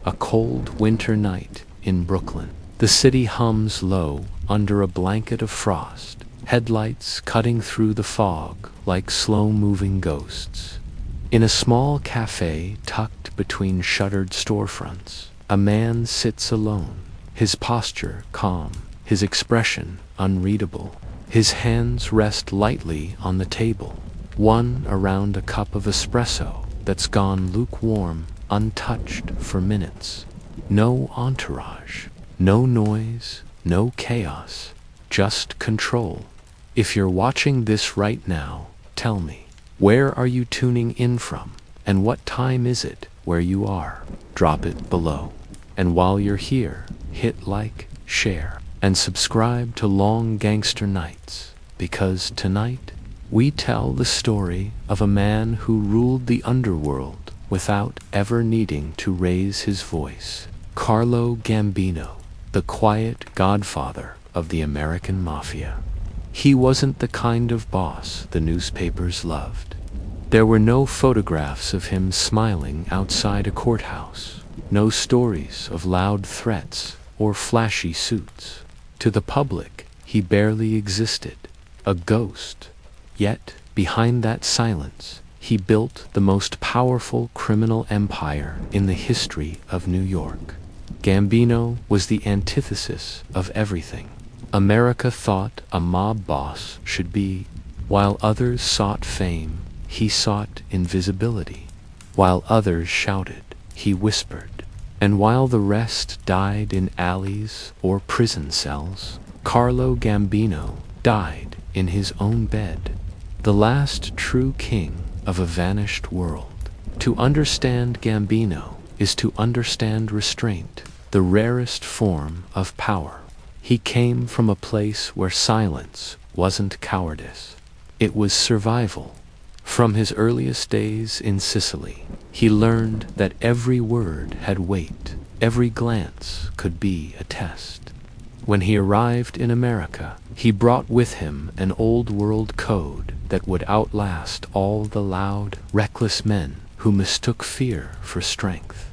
A cold winter night in Brooklyn. The city hums low under a blanket of frost, headlights cutting through the fog like slow-moving ghosts. In a small cafe tucked between shuttered storefronts, a man sits alone, his posture calm, his expression unreadable. His hands rest lightly on the table, one around a cup of espresso that's gone lukewarm, untouched for minutes. No entourage, no noise, no chaos, just control. If you're watching this right now, tell me, where are you tuning in from? And what time is it where you are? Drop it below. And while you're here, hit like, share, and subscribe to Long Gangster Nights, because tonight we tell the story of a man who ruled the underworld without ever needing to raise his voice. Carlo Gambino, the Quiet Godfather of the American Mafia. He wasn't the kind of boss the newspapers loved. There were no photographs of him smiling outside a courthouse, no stories of loud threats or flashy suits. To the public, he barely existed, a ghost. Yet, behind that silence, he built the most powerful criminal empire in the history of New York. Gambino was the antithesis of everything America thought a mob boss should be. While others sought fame, he sought invisibility. While others shouted, he whispered. And while the rest died in alleys or prison cells, Carlo Gambino died in his own bed, the last true king of a vanished world. To understand Gambino is to understand restraint, the rarest form of power. He came from a place where silence wasn't cowardice, it was survival. From his earliest days in Sicily, he learned that every word had weight, every glance could be a test. When he arrived in America, he brought with him an old-world code that would outlast all the loud, reckless men who mistook fear for strength.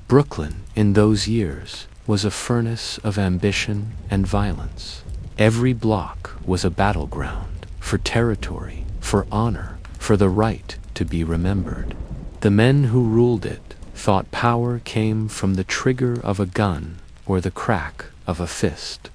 Brooklyn, in those years, was a furnace of ambition and violence. Every block was a battleground for territory, for honor, for the right to be remembered. The men who ruled it thought power came from the trigger of a gun or the crack of a fist.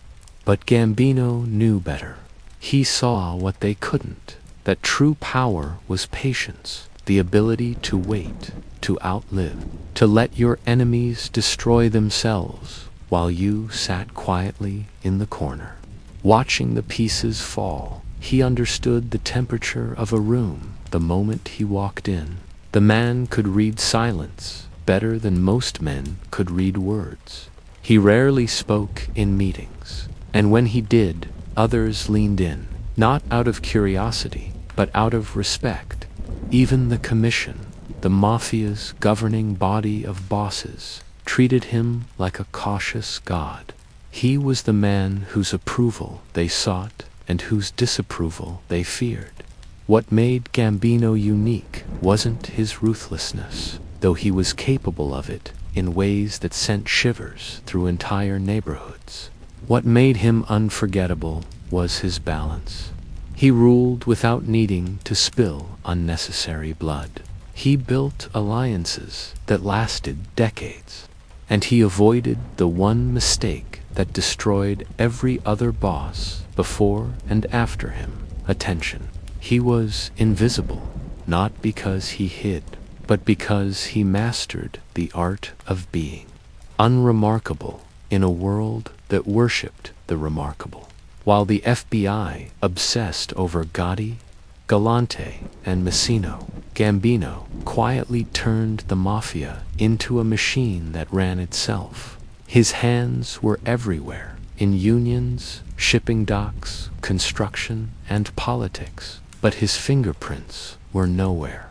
But Gambino knew better. He saw what they couldn't, that true power was patience, the ability to wait, to outlive, to let your enemies destroy themselves while you sat quietly in the corner. Watching the pieces fall, he understood the temperature of a room the moment he walked in. The man could read silence better than most men could read words. He rarely spoke in meetings, and when he did, others leaned in, not out of curiosity, but out of respect. Even the commission, the mafia's governing body of bosses, treated him like a cautious god. He was the man whose approval they sought and whose disapproval they feared. What made Gambino unique wasn't his ruthlessness, though he was capable of it in ways that sent shivers through entire neighborhoods. What made him unforgettable was his balance. He ruled without needing to spill unnecessary blood. He built alliances that lasted decades, and he avoided the one mistake that destroyed every other boss before and after him: attention. He was invisible, not because he hid, but because he mastered the art of being. Unremarkable in a world that worshipped the remarkable. While the FBI obsessed over Gotti, Galante, and Messino, Gambino quietly turned the mafia into a machine that ran itself. His hands were everywhere, in unions, shipping docks, construction, and politics. But his fingerprints were nowhere.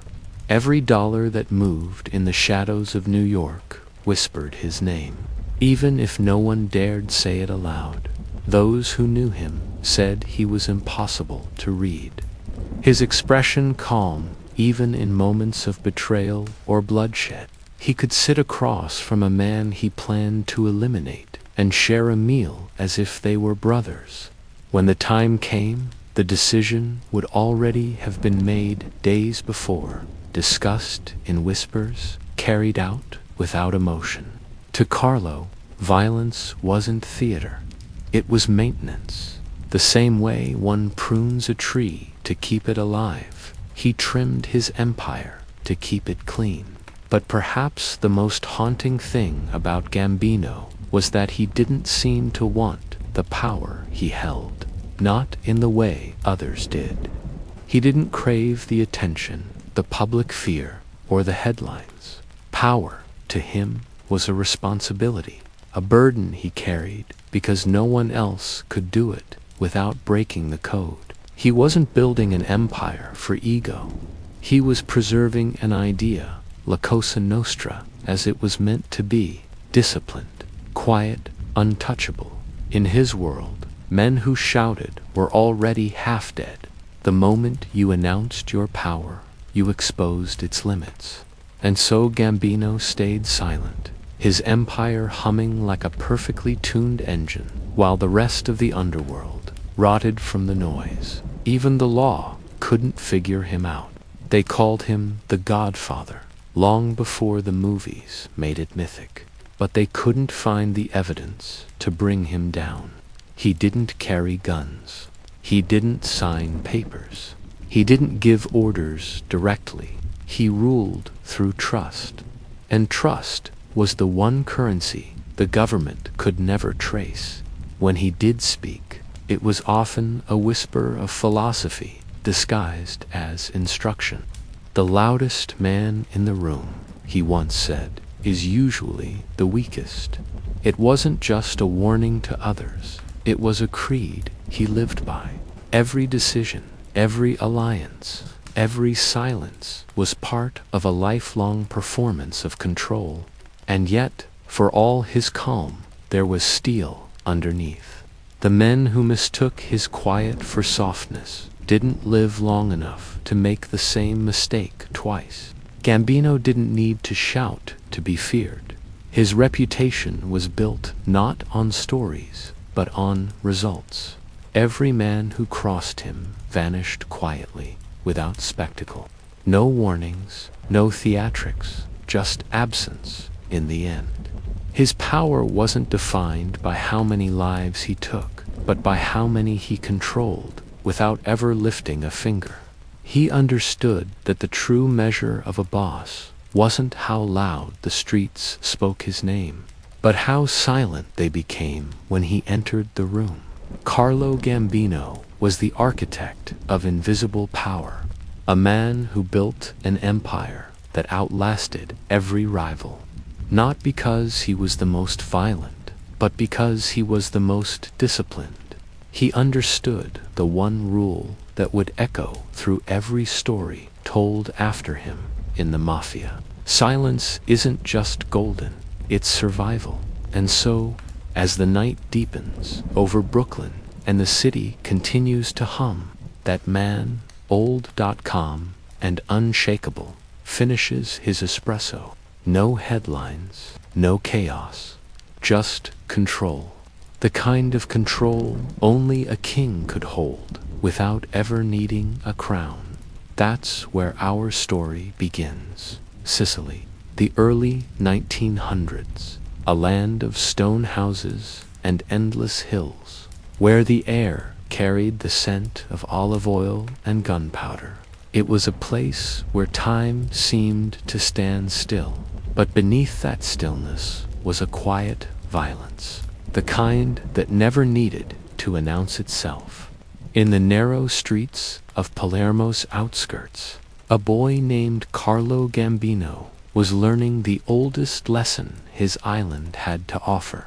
Every dollar that moved in the shadows of New York whispered his name, even if no one dared say it aloud. Those who knew him said he was impossible to read. His expression calm, even in moments of betrayal or bloodshed. He could sit across from a man he planned to eliminate and share a meal as if they were brothers. When the time came, the decision would already have been made days before, discussed in whispers, carried out without emotion. To Carlo, violence wasn't theater. It was maintenance. The same way one prunes a tree to keep it alive, he trimmed his empire to keep it clean. But perhaps the most haunting thing about Gambino was that he didn't seem to want the power he held, not in the way others did. He didn't crave the attention, the public fear, or the headlines. Power, to him, was a responsibility, a burden he carried because no one else could do it without breaking the code. He wasn't building an empire for ego. He was preserving an idea, La Cosa Nostra, as it was meant to be, disciplined, quiet, untouchable. In his world, men who shouted were already half dead. The moment you announced your power, you exposed its limits. And so Gambino stayed silent, his empire humming like a perfectly tuned engine, while the rest of the underworld rotted from the noise. Even the law couldn't figure him out. They called him the Godfather, long before the movies made it mythic. But they couldn't find the evidence to bring him down. He didn't carry guns. He didn't sign papers. He didn't give orders directly. He ruled through trust. And trust was the one currency the government could never trace. When he did speak, it was often a whisper of philosophy disguised as instruction. The loudest man in the room, he once said, is usually the weakest. It wasn't just a warning to others. It was a creed he lived by. Every decision, every alliance, every silence was part of a lifelong performance of control. And yet, for all his calm, there was steel underneath. The men who mistook his quiet for softness didn't live long enough to make the same mistake twice. Gambino didn't need to shout to be feared. His reputation was built not on stories, but on results. Every man who crossed him vanished quietly, without spectacle. No warnings, no theatrics, just absence in the end. His power wasn't defined by how many lives he took, but by how many he controlled without ever lifting a finger. He understood that the true measure of a boss wasn't how loud the streets spoke his name, but how silent they became when he entered the room. Carlo Gambino was the architect of invisible power, a man who built an empire that outlasted every rival, not because he was the most violent, but because he was the most disciplined. He understood the one rule that would echo through every story told after him in the Mafia. Silence isn't just golden, it's survival. And so, as the night deepens over Brooklyn and the city continues to hum, that man, old.com and unshakable, finishes his espresso. No headlines, no chaos, just control. The kind of control only a king could hold without ever needing a crown. That's where our story begins. Sicily, the early 1900s, a land of stone houses and endless hills, where the air carried the scent of olive oil and gunpowder. It was a place where time seemed to stand still, but beneath that stillness was a quiet violence, the kind that never needed to announce itself. In the narrow streets of Palermo's outskirts, a boy named Carlo Gambino was learning the oldest lesson his island had to offer.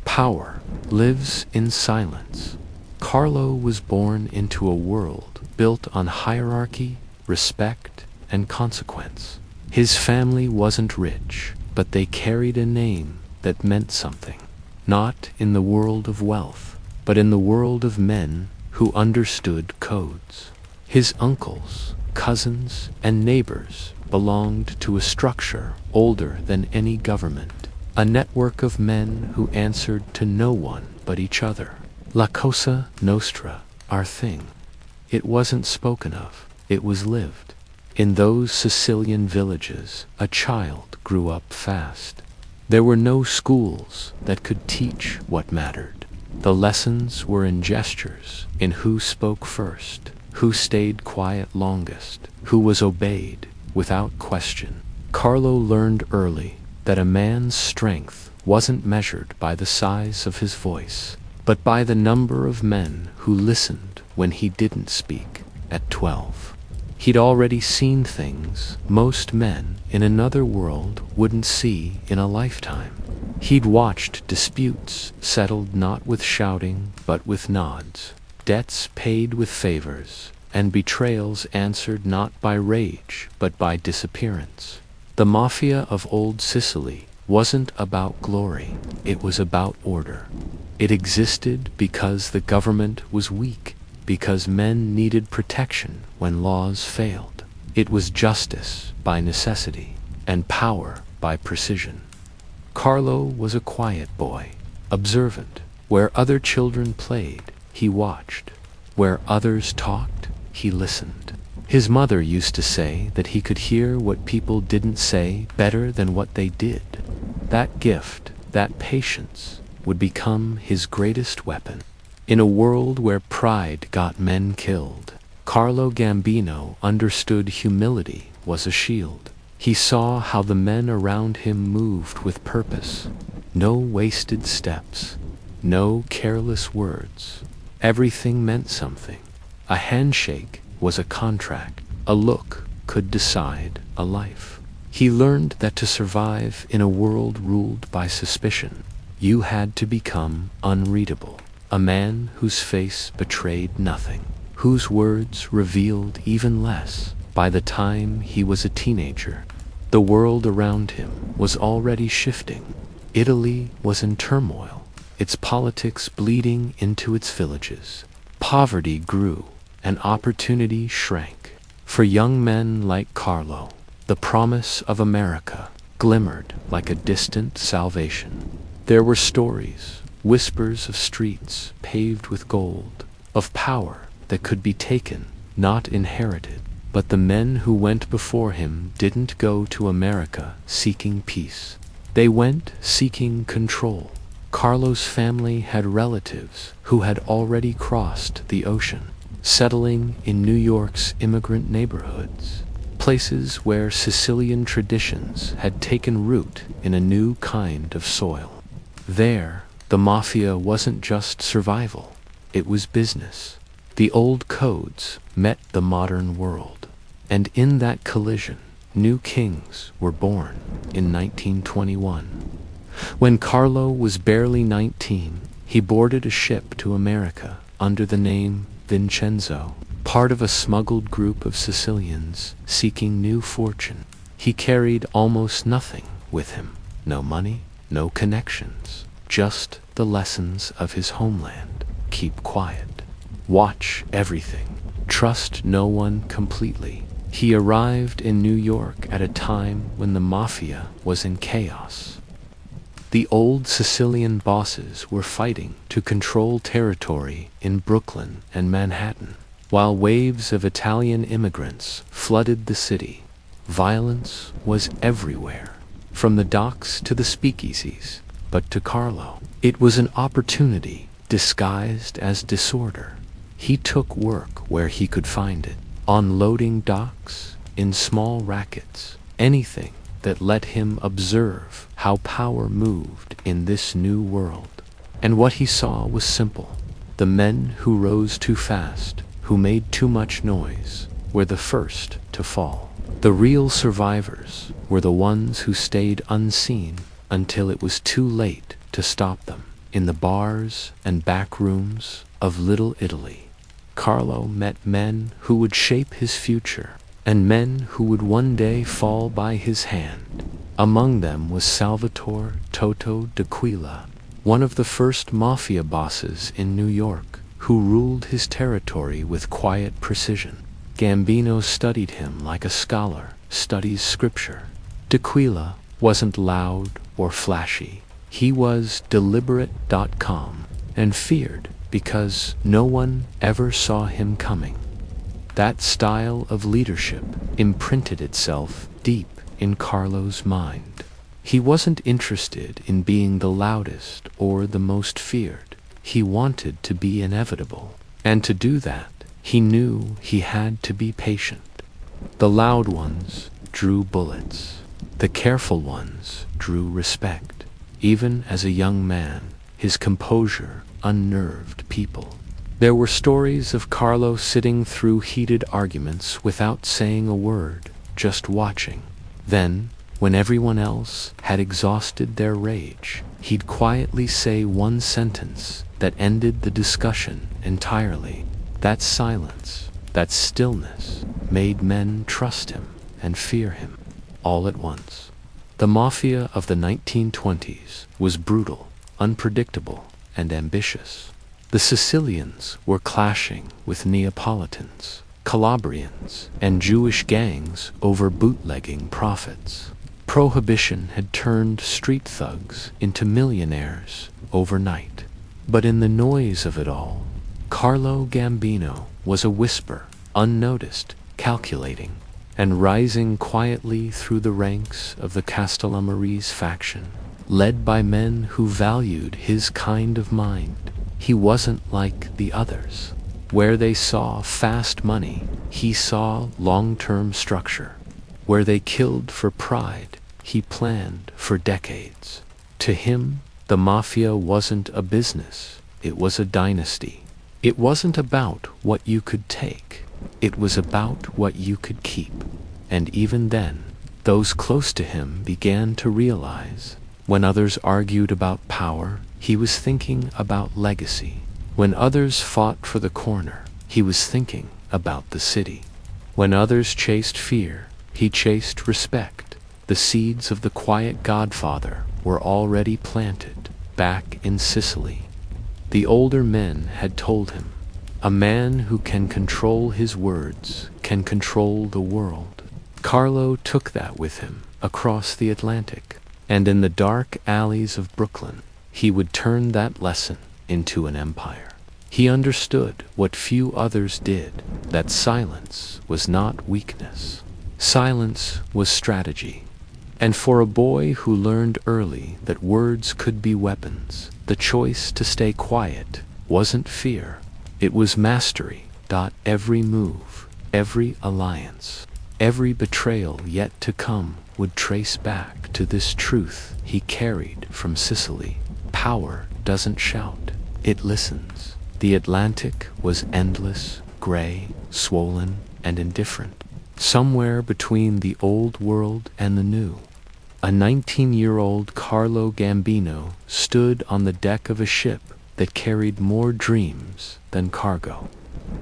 Power lives in silence. Carlo was born into a world built on hierarchy, respect, and consequence. His family wasn't rich, but they carried a name that meant something. Not in the world of wealth, but in the world of men who understood codes. His uncles, cousins, and neighbors belonged to a structure older than any government, a network of men who answered to no one but each other. La Cosa Nostra, our thing. It wasn't spoken of, it was lived. In those Sicilian villages, a child grew up fast. There were no schools that could teach what mattered. The lessons were in gestures, in who spoke first, who stayed quiet longest, who was obeyed without question. Carlo learned early that a man's strength wasn't measured by the size of his voice, but by the number of men who listened when he didn't speak. At 12, he'd already seen things most men in another world wouldn't see in a lifetime. He'd watched disputes settled not with shouting but with nods, debts paid with favors, and betrayals answered not by rage but by disappearance. The Mafia of Old Sicily wasn't about glory, it was about order. It existed because the government was weak, because men needed protection when laws failed. It was justice by necessity, and power by precision. Carlo was a quiet boy, observant. Where other children played, he watched. Where others talked, he listened. His mother used to say that he could hear what people didn't say better than what they did. That gift, that patience, would become his greatest weapon. In a world where pride got men killed, Carlo Gambino understood humility was a shield. He saw how the men around him moved with purpose. No wasted steps, no careless words. Everything meant something. A handshake was a contract. A look could decide a life. He learned that to survive in a world ruled by suspicion, you had to become unreadable. A man whose face betrayed nothing, whose words revealed even less. By the time he was a teenager, the world around him was already shifting. Italy was in turmoil, its politics bleeding into its villages. Poverty grew, and opportunity shrank. For young men like Carlo, the promise of America glimmered like a distant salvation. There were stories, whispers of streets paved with gold, of power that could be taken, not inherited. But the men who went before him didn't go to America seeking peace. They went seeking control. Carlo's family had relatives who had already crossed the ocean, settling in New York's immigrant neighborhoods, places where Sicilian traditions had taken root in a new kind of soil. There, the Mafia wasn't just survival, it was business. The old codes met the modern world, and in that collision, new kings were born in 1921. When Carlo was barely 19, he boarded a ship to America under the name Vincenzo, part of a smuggled group of Sicilians seeking new fortune. He carried almost nothing with him, no money, no connections, just the lessons of his homeland. Keep quiet. Watch everything. Trust no one completely. He arrived in New York at a time when the Mafia was in chaos. The old Sicilian bosses were fighting to control territory in Brooklyn and Manhattan, while waves of Italian immigrants flooded the city. Violence was everywhere, from the docks to the speakeasies. But to Carlo, it was an opportunity disguised as disorder. He took work where he could find it, on loading docks, in small rackets, anything that let him observe how power moved in this new world. And what he saw was simple. The men who rose too fast, who made too much noise, were the first to fall. The real survivors were the ones who stayed unseen until it was too late to stop them. In the bars and back rooms of Little Italy, Carlo met men who would shape his future, and men who would one day fall by his hand. Among them was Salvatore Toto d'Aquila, one of the first mafia bosses in New York, who ruled his territory with quiet precision. Gambino studied him like a scholar studies scripture. D'Aquila wasn't loud or flashy. He was deliberate, calm, and feared because no one ever saw him coming. That style of leadership imprinted itself deep in Carlo's mind. He wasn't interested in being the loudest or the most feared. He wanted to be inevitable, and to do that, he knew he had to be patient. The loud ones drew bullets. The careful ones drew respect. Even as a young man, his composure unnerved people. There were stories of Carlo sitting through heated arguments without saying a word, just watching. Then, when everyone else had exhausted their rage, he'd quietly say one sentence that ended the discussion entirely. That silence, that stillness, made men trust him and fear him all at once. The Mafia of the 1920s was brutal, unpredictable, and ambitious. The Sicilians were clashing with Neapolitans, Calabrians, and Jewish gangs over bootlegging profits. Prohibition had turned street thugs into millionaires overnight. But in the noise of it all, Carlo Gambino was a whisper, unnoticed, calculating, and rising quietly through the ranks of the Castellammarese faction, led by men who valued his kind of mind. He wasn't like the others. Where they saw fast money, he saw long-term structure. Where they killed for pride, he planned for decades. To him, the Mafia wasn't a business, it was a dynasty. It wasn't about what you could take, it was about what you could keep. And even then, those close to him began to realize, when others argued about power, he was thinking about legacy. When others fought for the corner, he was thinking about the city. When others chased fear, he chased respect. The seeds of the Quiet Godfather were already planted back in Sicily. The older men had told him, a man who can control his words can control the world. Carlo took that with him across the Atlantic, and in the dark alleys of Brooklyn, he would turn that lesson into an empire. He understood what few others did, that silence was not weakness. Silence was strategy. And for a boy who learned early that words could be weapons, the choice to stay quiet wasn't fear, it was mastery. Every move, every alliance, every betrayal yet to come would trace back to this truth he carried from Sicily. Power doesn't shout, it listens. The Atlantic was endless, gray, swollen, and indifferent. Somewhere between the old world and the new, a 19-year-old Carlo Gambino stood on the deck of a ship that carried more dreams than cargo.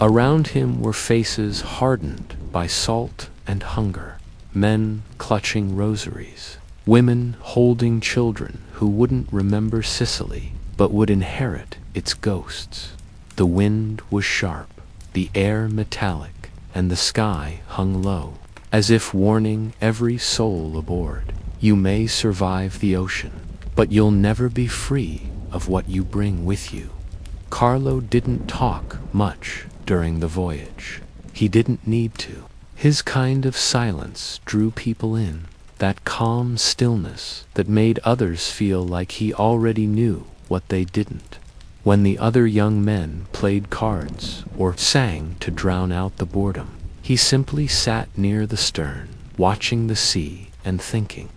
Around him were faces hardened by salt and hunger, men clutching rosaries, women holding children who wouldn't remember Sicily but would inherit its ghosts. The wind was sharp, the air metallic, and the sky hung low, as if warning every soul aboard. You may survive the ocean, but you'll never be free of what you bring with you. Carlo didn't talk much during the voyage. He didn't need to. His kind of silence drew people in, that calm stillness that made others feel like he already knew what they didn't. When the other young men played cards or sang to drown out the boredom, he simply sat near the stern, watching the sea and thinking.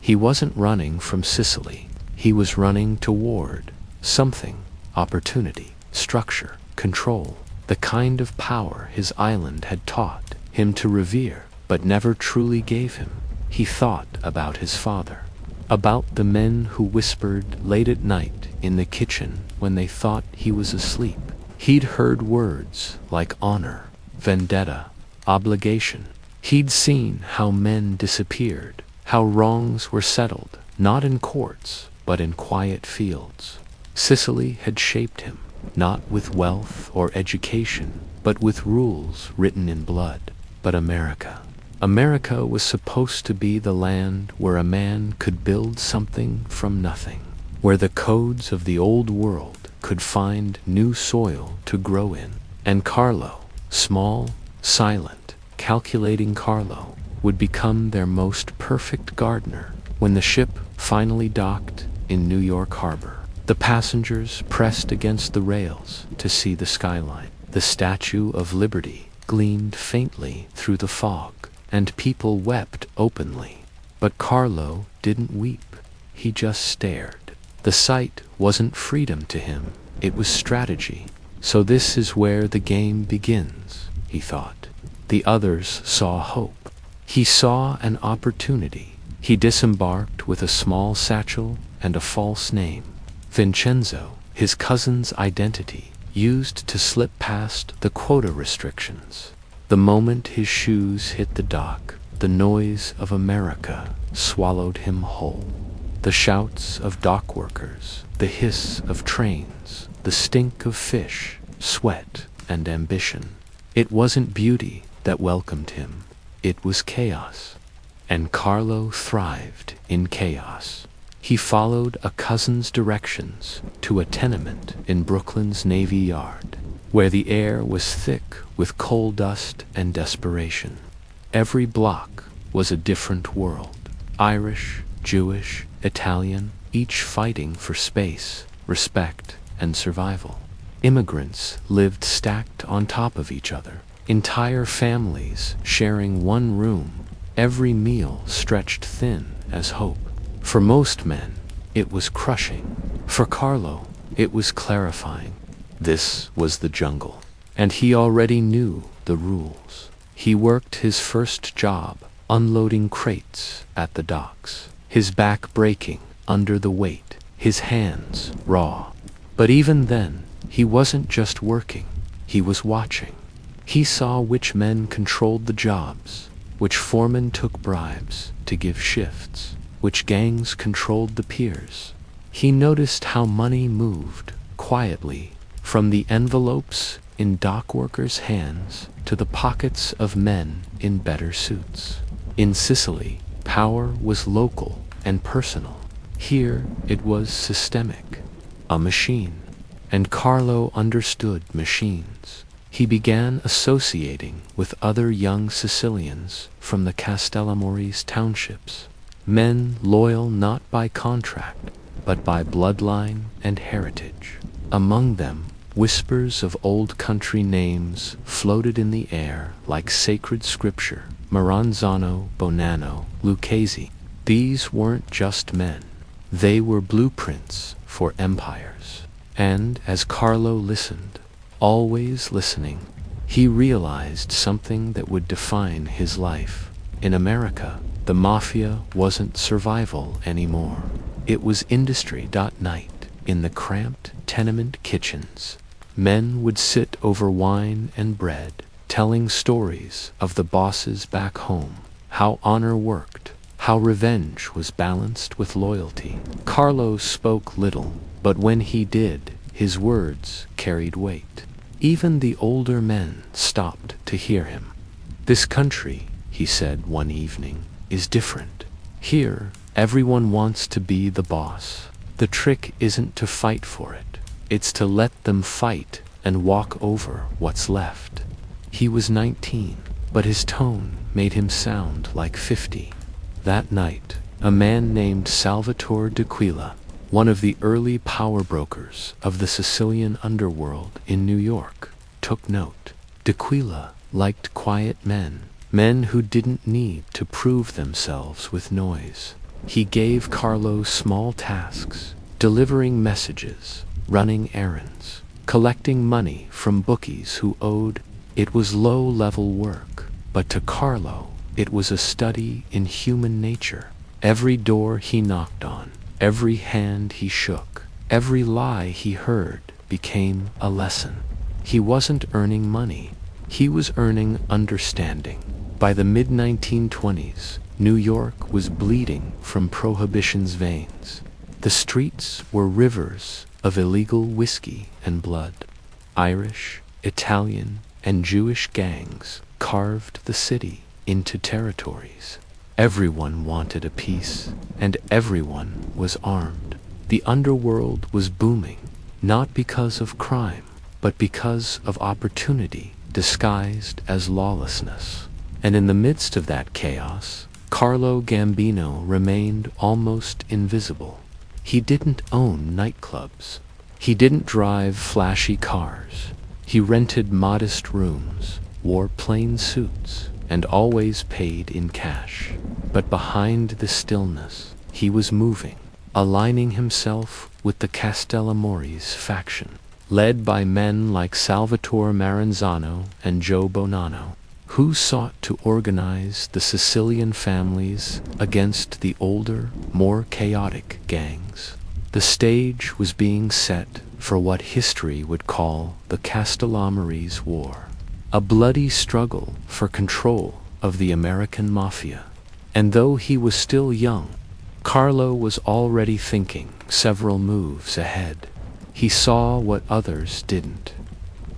He wasn't running from Sicily. He was running toward something, opportunity, structure, control, the kind of power his island had taught him to revere but never truly gave him. He thought about his father, about the men who whispered late at night in the kitchen when they thought he was asleep. He'd heard words like honor, vendetta, obligation. He'd seen how men disappeared, how wrongs were settled, not in courts, but in quiet fields. Sicily had shaped him, not with wealth or education, but with rules written in blood. but America. America was supposed to be the land where a man could build something from nothing, where the codes of the old world could find new soil to grow in. And Carlo, small, silent, calculating Carlo, would become their most perfect gardener. When the ship finally docked in New York Harbor, the passengers pressed against the rails to see the skyline. The Statue of Liberty gleamed faintly through the fog, and people wept openly. But Carlo didn't weep. He just stared. The sight wasn't freedom to him, it was strategy. So this is where the game begins, he thought. The others saw hope. He saw an opportunity. He disembarked with a small satchel and a false name. Vincenzo, his cousin's identity, used to slip past the quota restrictions. The moment his shoes hit the dock, the noise of America swallowed him whole. The shouts of dock workers, the hiss of trains, the stink of fish, sweat, and ambition. It wasn't beauty that welcomed him. It was chaos. And Carlo thrived in chaos. He followed a cousin's directions to a tenement in Brooklyn's Navy Yard, where the air was thick with coal dust and desperation. Every block was a different world. Irish, Jewish, Italian, each fighting for space, respect, and survival. Immigrants lived stacked on top of each other. Entire families sharing one room, every meal stretched thin as hope. For most men, it was crushing. For Carlo, it was clarifying. This was the jungle, and he already knew the rules. He worked his first job unloading crates at the docks, his back breaking under the weight, his hands raw. But even then, he wasn't just working, he was watching. He saw which men controlled the jobs, which foremen took bribes to give shifts, which gangs controlled the piers. He noticed how money moved quietly from the envelopes in dock workers' hands to the pockets of men in better suits. In Sicily, power was local and personal. Here it was systemic, a machine. And Carlo understood machines. He began associating with other young Sicilians from the Castellammarese townships, men loyal not by contract, but by bloodline and heritage. Among them, whispers of old country names floated in the air like sacred scripture. Maranzano, Bonanno, Lucchese. These weren't just men. They were blueprints for empires. And as Carlo listened, always listening, he realized something that would define his life. In America, the mafia wasn't survival anymore. It was industry. Night, in the cramped tenement kitchens, men would sit over wine and bread, telling stories of the bosses back home, how honor worked, how revenge was balanced with loyalty. Carlo spoke little, but when he did, his words carried weight. Even the older men stopped to hear him. "This country," he said one evening, "is different. Here, everyone wants to be the boss. The trick isn't to fight for it. It's to let them fight and walk over what's left." He was 19, but his tone made him sound like 50. That night, a man named Salvatore D'Aquila, one of the early power brokers of the Sicilian underworld in New York, took note. D'Aquila liked quiet men, men who didn't need to prove themselves with noise. He gave Carlo small tasks, delivering messages, running errands, collecting money from bookies who owed. It was low-level work, but to Carlo, it was a study in human nature. Every door he knocked on, every hand he shook, every lie he heard became a lesson. He wasn't earning money. He was earning understanding. By the mid-1920s, New York was bleeding from Prohibition's veins. The streets were rivers of illegal whiskey and blood. Irish, Italian, and Jewish gangs carved the city into territories. Everyone wanted a piece, and everyone was armed. The underworld was booming, not because of crime, but because of opportunity disguised as lawlessness. And in the midst of that chaos, Carlo Gambino remained almost invisible. He didn't own nightclubs. He didn't drive flashy cars. He rented modest rooms, wore plain suits, and always paid in cash. But behind the stillness, he was moving, aligning himself with the Castellammarese faction, led by men like Salvatore Maranzano and Joe Bonanno, who sought to organize the Sicilian families against the older, more chaotic gangs. The stage was being set for what history would call the Castellammarese War, a bloody struggle for control of the American Mafia. And though he was still young, Carlo was already thinking several moves ahead. He saw what others didn't.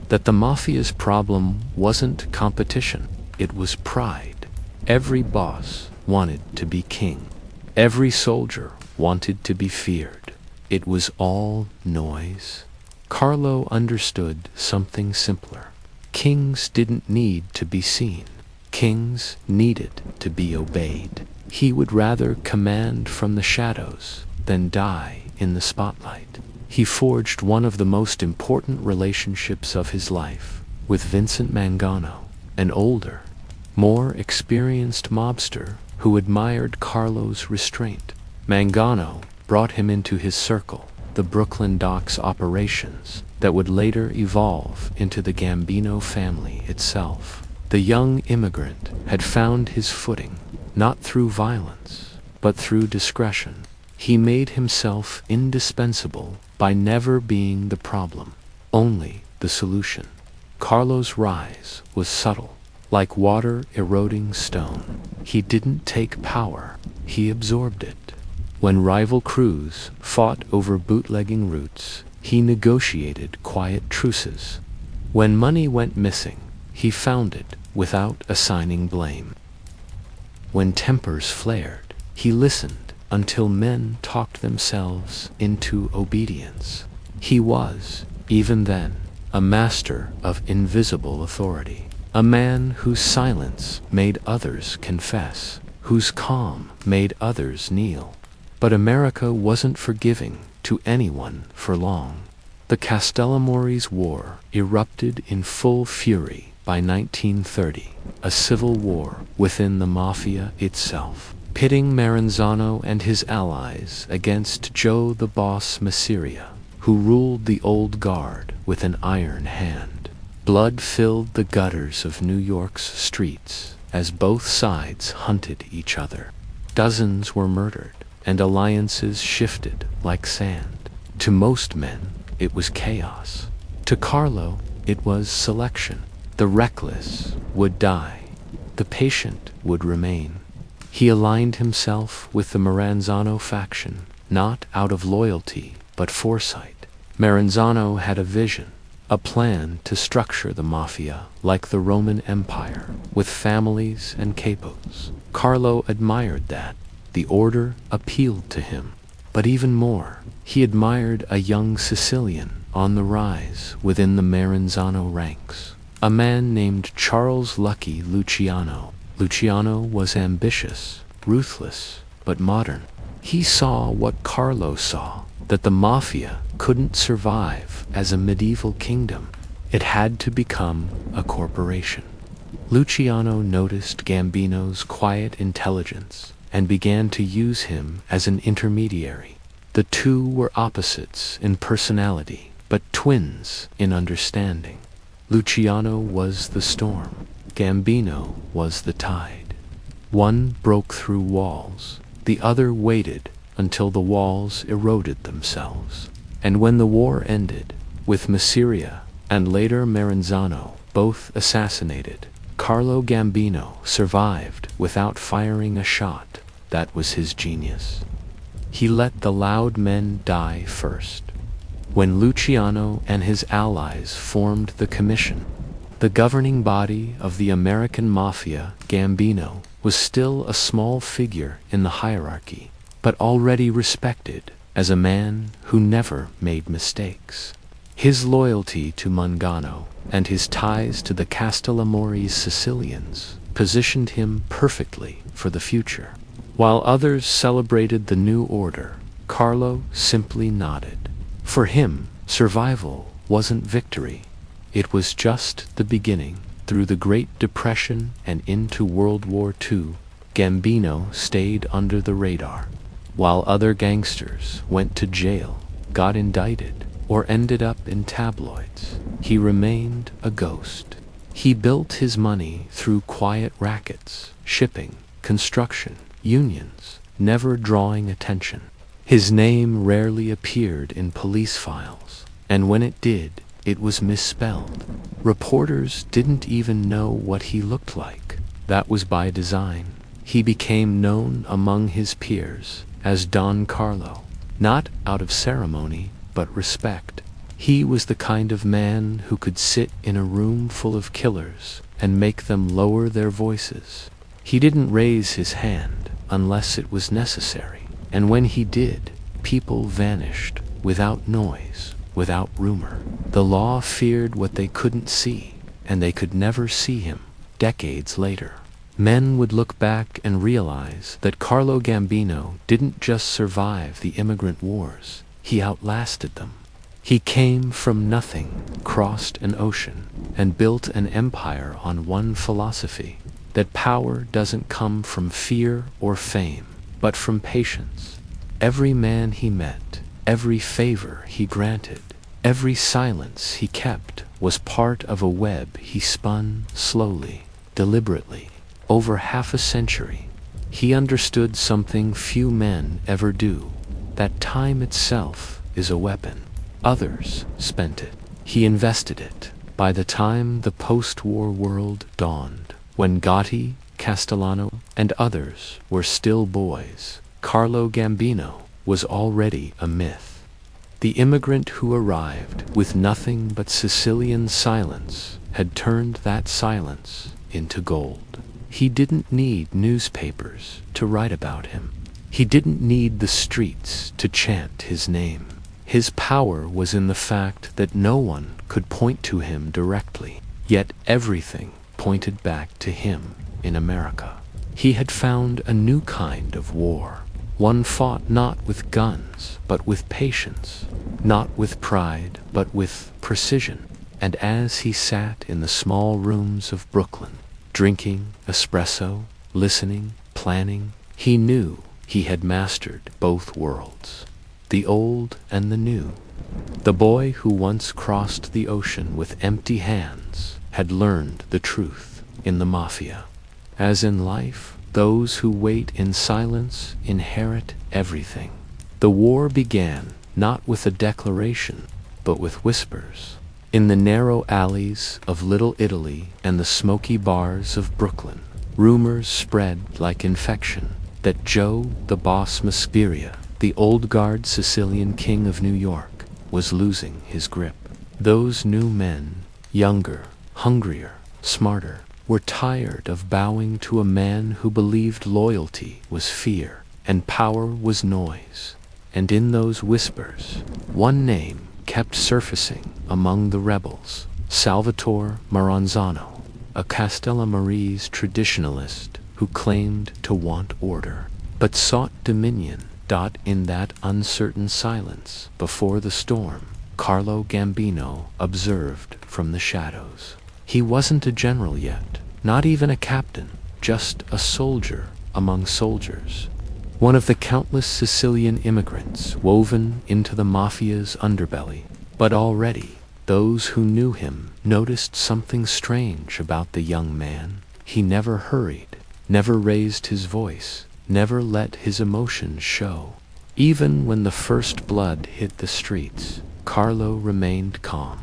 That the Mafia's problem wasn't competition, it was pride. Every boss wanted to be king. Every soldier wanted to be feared. It was all noise. Carlo understood something simpler. Kings didn't need to be seen. Kings needed to be obeyed. He would rather command from the shadows than die in the spotlight. He forged one of the most important relationships of his life with Vincent Mangano, an older, more experienced mobster who admired Carlo's restraint. Mangano brought him into his circle, the Brooklyn Docks operations that would later evolve into the Gambino family itself. The young immigrant had found his footing, not through violence, but through discretion. He made himself indispensable by never being the problem, only the solution. Carlo's rise was subtle, like water eroding stone. He didn't take power, he absorbed it. When rival crews fought over bootlegging routes, he negotiated quiet truces. When money went missing, he found it without assigning blame. When tempers flared, he listened until men talked themselves into obedience. He was, even then, a master of invisible authority, a man whose silence made others confess, whose calm made others kneel. But America wasn't forgiving to anyone for long. The Castellammarese War erupted in full fury by 1930, a civil war within the Mafia itself, pitting Maranzano and his allies against Joe the Boss Masseria, who ruled the old guard with an iron hand. Blood filled the gutters of New York's streets as both sides hunted each other. Dozens were murdered, and alliances shifted like sand. To most men, it was chaos. To Carlo, it was selection. The reckless would die. The patient would remain. He aligned himself with the Maranzano faction, not out of loyalty, but foresight. Maranzano had a vision, a plan to structure the Mafia like the Roman Empire, with families and capos. Carlo admired that. The order appealed to him. But even more, he admired a young Sicilian on the rise within the Maranzano ranks, a man named Charles Lucky Luciano. Luciano was ambitious, ruthless, but modern. He saw what Carlo saw, that the Mafia couldn't survive as a medieval kingdom. It had to become a corporation. Luciano noticed Gambino's quiet intelligence and began to use him as an intermediary. The two were opposites in personality, but twins in understanding. Luciano was the storm. Gambino was the tide. One broke through walls. The other waited until the walls eroded themselves. And when the war ended, with Masseria and later Maranzano both assassinated, Carlo Gambino survived without firing a shot. That was his genius. He let the loud men die first. When Luciano and his allies formed the commission, The governing body of the American Mafia, Gambino, was still a small figure in the hierarchy, but already respected as a man who never made mistakes. His loyalty to Mangano and his ties to the Castellammarese Sicilians positioned him perfectly for the future. While others celebrated the new order, Carlo simply nodded. For him, survival wasn't victory. It was just the beginning. Through the Great Depression and into World War II, Gambino stayed under the radar. While other gangsters went to jail, got indicted, or ended up in tabloids, he remained a ghost. He built his money through quiet rackets, shipping, construction, unions, never drawing attention. His name rarely appeared in police files, and when it did, it was misspelled. Reporters didn't even know what he looked like. That was by design. He became known among his peers as Don Carlo, not out of ceremony, but respect. He was the kind of man who could sit in a room full of killers and make them lower their voices. He didn't raise his hand unless it was necessary, and when he did, people vanished without noise, without rumor. The law feared what they couldn't see, and they could never see him. Decades later, men would look back and realize that Carlo Gambino didn't just survive the immigrant wars, he outlasted them. He came from nothing, crossed an ocean, and built an empire on one philosophy: that power doesn't come from fear or fame, but from patience. Every man he met, every favor he granted, every silence he kept was part of a web he spun slowly, deliberately, over half a century. He understood something few men ever do, that time itself is a weapon. Others spent it. He invested it. By the time the post-war world dawned, when Gotti, Castellano, and others were still boys, Carlo Gambino was already a myth. The immigrant who arrived with nothing but Sicilian silence had turned that silence into gold. He didn't need newspapers to write about him. He didn't need the streets to chant his name. His power was in the fact that no one could point to him directly, yet everything pointed back to him in America. He had found a new kind of war, one fought not with guns, but with patience, not with pride, but with precision. And as he sat in the small rooms of Brooklyn, drinking espresso, listening, planning, he knew he had mastered both worlds, the old and the new. The boy who once crossed the ocean with empty hands had learned the truth in the Mafia. As in life, those who wait in silence inherit everything. The war began not with a declaration, but with whispers. In the narrow alleys of Little Italy and the smoky bars of Brooklyn, rumors spread like infection that Joe the Boss Masperia, the old guard Sicilian king of New York, was losing his grip. Those new men, younger, hungrier, smarter, were tired of bowing to a man who believed loyalty was fear and power was noise. And in those whispers, one name kept surfacing among the rebels: Salvatore Maranzano, a Castellammarese traditionalist who claimed to want order, but sought dominion. In that uncertain silence before the storm, Carlo Gambino observed from the shadows. He wasn't a general yet, not even a captain, just a soldier among soldiers. One of the countless Sicilian immigrants woven into the Mafia's underbelly. But already, those who knew him noticed something strange about the young man. He never hurried, never raised his voice, never let his emotions show. Even when the first blood hit the streets, Carlo remained calm.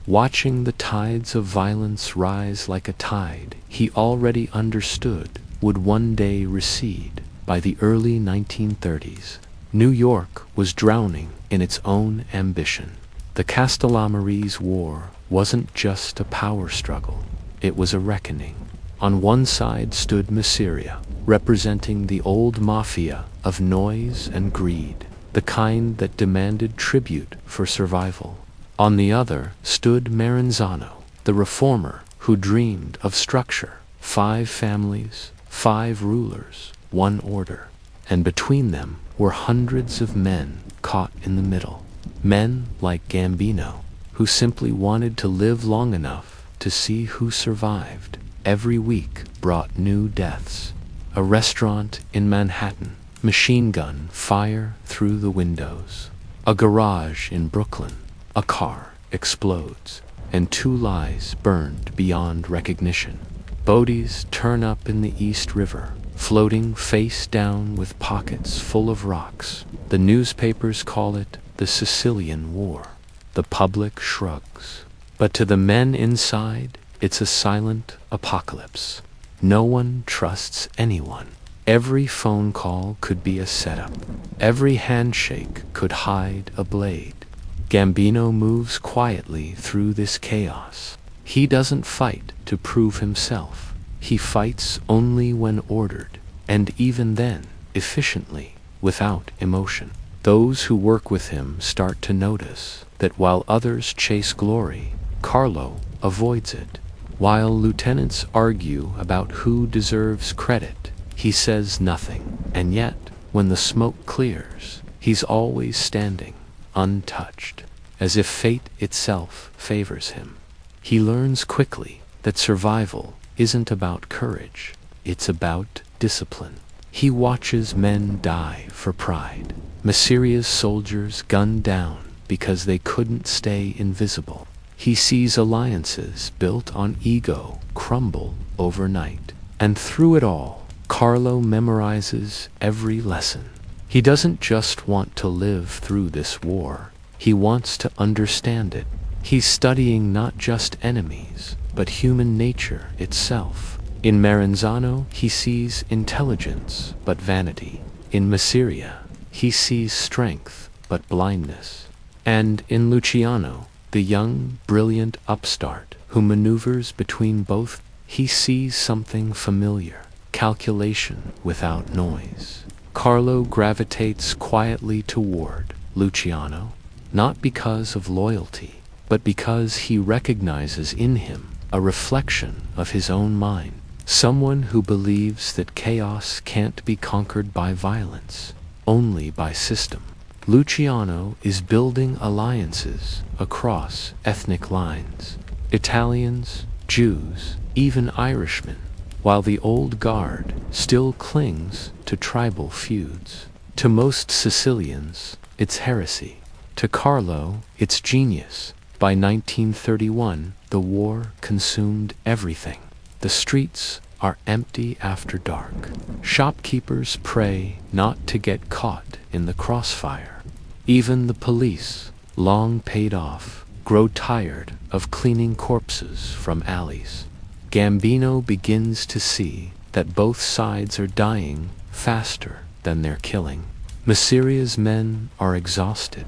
Watching the tides of violence rise like a tide he already understood would one day recede. By the early 1930s, New York was drowning in its own ambition. The Castellammarese War wasn't just a power struggle, it was a reckoning. On one side stood Masseria, representing the old mafia of noise and greed, the kind that demanded tribute for survival. On the other stood Maranzano, the reformer who dreamed of structure, 5 families, 5 rulers, 1 order. And between them were hundreds of men caught in the middle. Men like Gambino, who simply wanted to live long enough to see who survived. Every week brought new deaths. A restaurant in Manhattan, machine gun fire through the windows. A garage in Brooklyn, a car explodes, and 2 lives burned beyond recognition. Bodies turn up in the East River, floating face down with pockets full of rocks. The newspapers call it the Sicilian War. The public shrugs. But to the men inside, it's a silent apocalypse. No one trusts anyone. Every phone call could be a setup. Every handshake could hide a blade. Gambino moves quietly through this chaos. He doesn't fight to prove himself. He fights only when ordered, and even then, efficiently, without emotion. Those who work with him start to notice that while others chase glory, Carlo avoids it. While lieutenants argue about who deserves credit, he says nothing. And yet, when the smoke clears, he's always standing, untouched, as if fate itself favors him. He learns quickly that survival isn't about courage, it's about discipline. He watches men die for pride. Masseria's soldiers gunned down because they couldn't stay invisible. He sees alliances built on ego crumble overnight. And through it all, Carlo memorizes every lesson. He doesn't just want to live through this war, he wants to understand it. He's studying not just enemies, but human nature itself. In Maranzano, he sees intelligence but vanity. In Masseria, he sees strength but blindness. And in Luciano, the young, brilliant upstart who maneuvers between both, he sees something familiar, calculation without noise. Carlo gravitates quietly toward Luciano, not because of loyalty, but because he recognizes in him a reflection of his own mind. Someone who believes that chaos can't be conquered by violence, only by system. Luciano is building alliances across ethnic lines. Italians, Jews, even Irishmen, while the old guard still clings to tribal feuds. To most Sicilians, it's heresy. To Carlo, it's genius. By 1931, the war consumed everything. The streets are empty after dark. Shopkeepers pray not to get caught in the crossfire. Even the police, long paid off, grow tired of cleaning corpses from alleys. Gambino begins to see that both sides are dying faster than they're killing. Masseria's men are exhausted.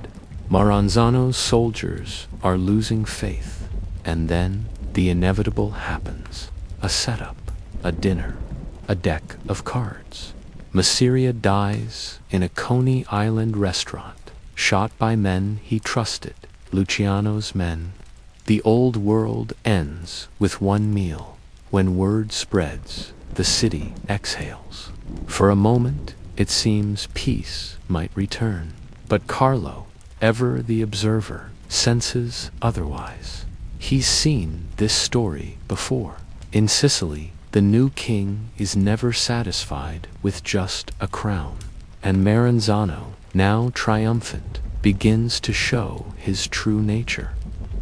Maranzano's soldiers are losing faith. And then the inevitable happens. A setup, a dinner, a deck of cards. Masseria dies in a Coney Island restaurant, shot by men he trusted, Luciano's men. The old world ends with one meal. When word spreads, the city exhales. For a moment, it seems peace might return. But Carlo, ever the observer, senses otherwise. He's seen this story before. In Sicily, the new king is never satisfied with just a crown. And Maranzano, now triumphant, begins to show his true nature.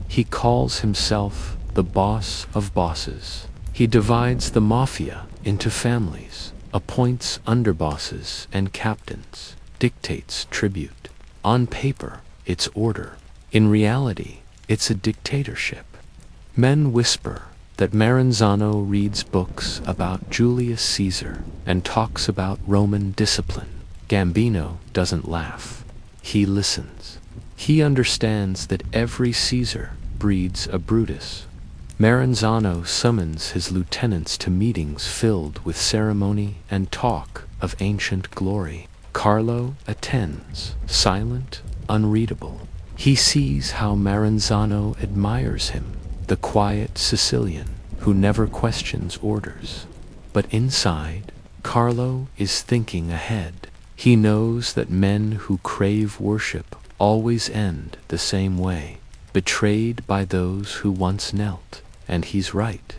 He calls himself the boss of bosses. He divides the mafia into families, appoints underbosses and captains, dictates tribute. On paper, it's order. In reality, it's a dictatorship. Men whisper that Maranzano reads books about Julius Caesar and talks about Roman discipline. Gambino doesn't laugh. He listens. He understands that every Caesar breeds a Brutus. Maranzano summons his lieutenants to meetings filled with ceremony and talk of ancient glory. Carlo attends, silent, unreadable. He sees how Maranzano admires him, the quiet Sicilian who never questions orders. But inside, Carlo is thinking ahead. He knows that men who crave worship always end the same way, betrayed by those who once knelt, and he's right.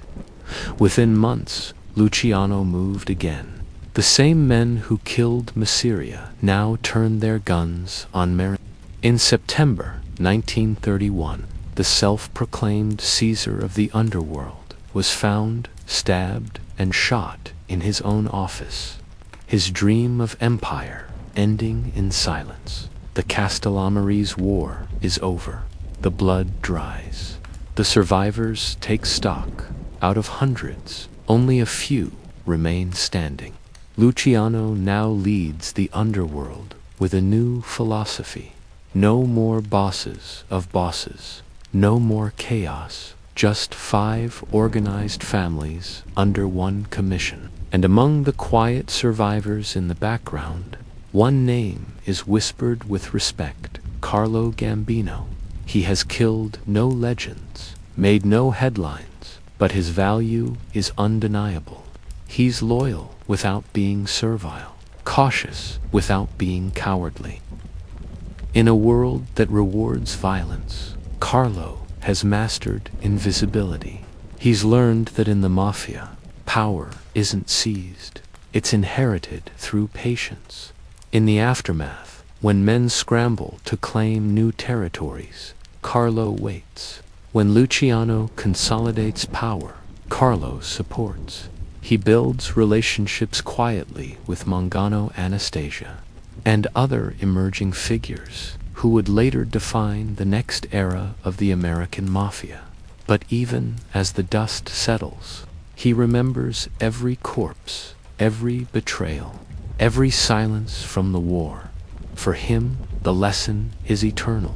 Within months, Luciano moved again. The same men who killed Masseria now turned their guns on Maranzano. In September 1931, the self-proclaimed Caesar of the underworld was found, stabbed, and shot in his own office. His dream of empire ending in silence. The Castellammarese War is over. The blood dries. The survivors take stock. Out of hundreds, only a few remain standing. Luciano now leads the underworld with a new philosophy. No more bosses of bosses. No more chaos. Just 5 organized families under one commission. And among the quiet survivors in the background, one name is whispered with respect: Carlo Gambino. He has killed no legends, made no headlines, but his value is undeniable. He's loyal without being servile, cautious without being cowardly. In a world that rewards violence, Carlo has mastered invisibility. He's learned that in the Mafia, power isn't seized, it's inherited through patience. In the aftermath, when men scramble to claim new territories, Carlo waits. When Luciano consolidates power, Carlo supports. He builds relationships quietly with Mangano Anastasia and other emerging figures who would later define the next era of the American Mafia. But even as the dust settles, he remembers every corpse, every betrayal, every silence from the war. For him, the lesson is eternal.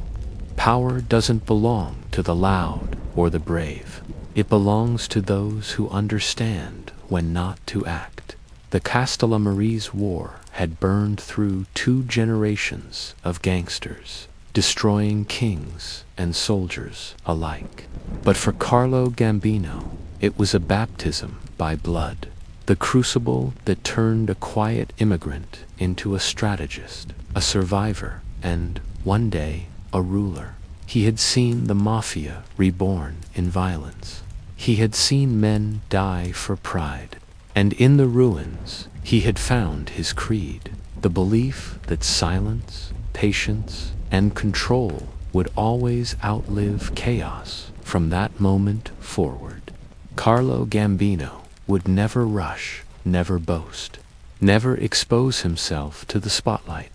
Power doesn't belong to the loud or the brave. It belongs to those who understand when not to act. The Castellammarese War had burned through 2 generations of gangsters, destroying kings and soldiers alike. But for Carlo Gambino, it was a baptism by blood, the crucible that turned a quiet immigrant into a strategist, a survivor, and, one day, a ruler. He had seen the Mafia reborn in violence. He had seen men die for pride. And in the ruins, he had found his creed, the belief that silence, patience, and control would always outlive chaos. From that moment forward, Carlo Gambino would never rush, never boast, never expose himself to the spotlight.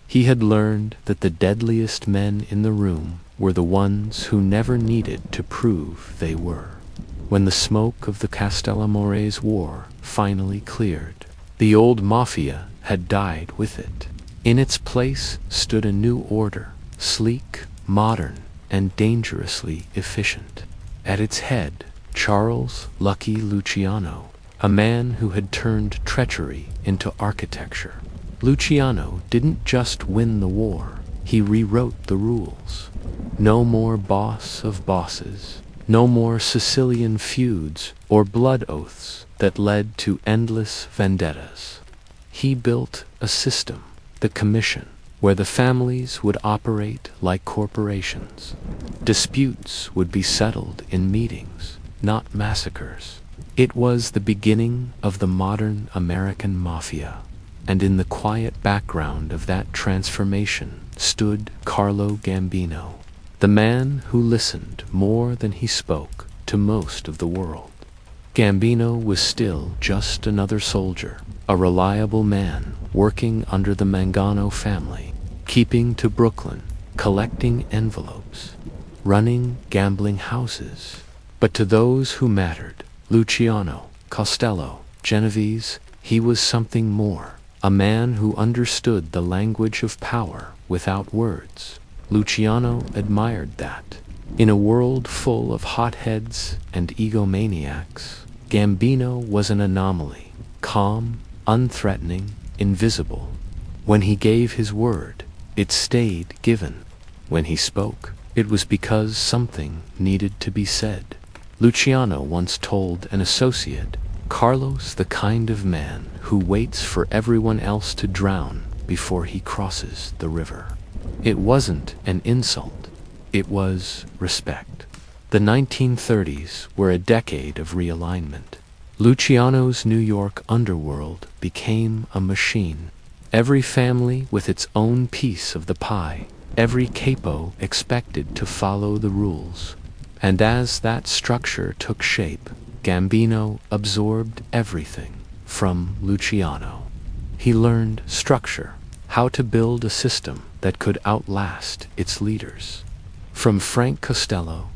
He had learned that the deadliest men in the room were the ones who never needed to prove they were. When the smoke of the Castellammarese War finally cleared, the old Mafia had died with it. In its place stood a new order, sleek, modern, and dangerously efficient. At its head, Charles "Lucky" Luciano, a man who had turned treachery into architecture. Luciano didn't just win the war, he rewrote the rules. No more boss of bosses. No more Sicilian feuds or blood oaths that led to endless vendettas. He built a system, the commission, where the families would operate like corporations. Disputes would be settled in meetings, not massacres. It was the beginning of the modern American Mafia, and in the quiet background of that transformation stood Carlo Gambino, the man who listened more than he spoke to most of the world. Gambino was still just another soldier, a reliable man working under the Mangano family, keeping to Brooklyn, collecting envelopes, running gambling houses. But to those who mattered, Luciano, Costello, Genovese, he was something more, a man who understood the language of power without words. Luciano admired that. In a world full of hotheads and egomaniacs, Gambino was an anomaly, calm, unthreatening, invisible. When he gave his word, it stayed given. When he spoke, it was because something needed to be said. Luciano once told an associate, "Carlo's the kind of man who waits for everyone else to drown before he crosses the river." It wasn't an insult. It was respect. The 1930s were a decade of realignment. Luciano's New York underworld became a machine. Every family with its own piece of the pie, every capo expected to follow the rules. And as that structure took shape, Gambino absorbed everything from Luciano. He learned structure, how to build a system that could outlast its leaders. From Frank Costello,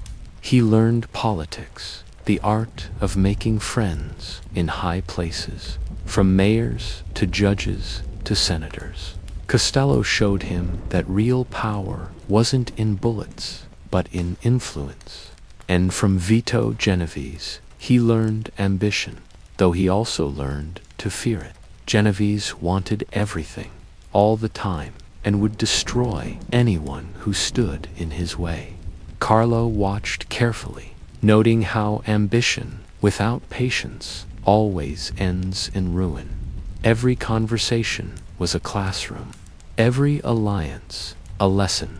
he learned politics, the art of making friends in high places, from mayors to judges to senators. Costello showed him that real power wasn't in bullets, but in influence. And from Vito Genovese, he learned ambition, though he also learned to fear it. Genovese wanted everything, all the time, and would destroy anyone who stood in his way. Carlo watched carefully, noting how ambition without patience always ends in ruin. Every conversation was a classroom, every alliance a lesson.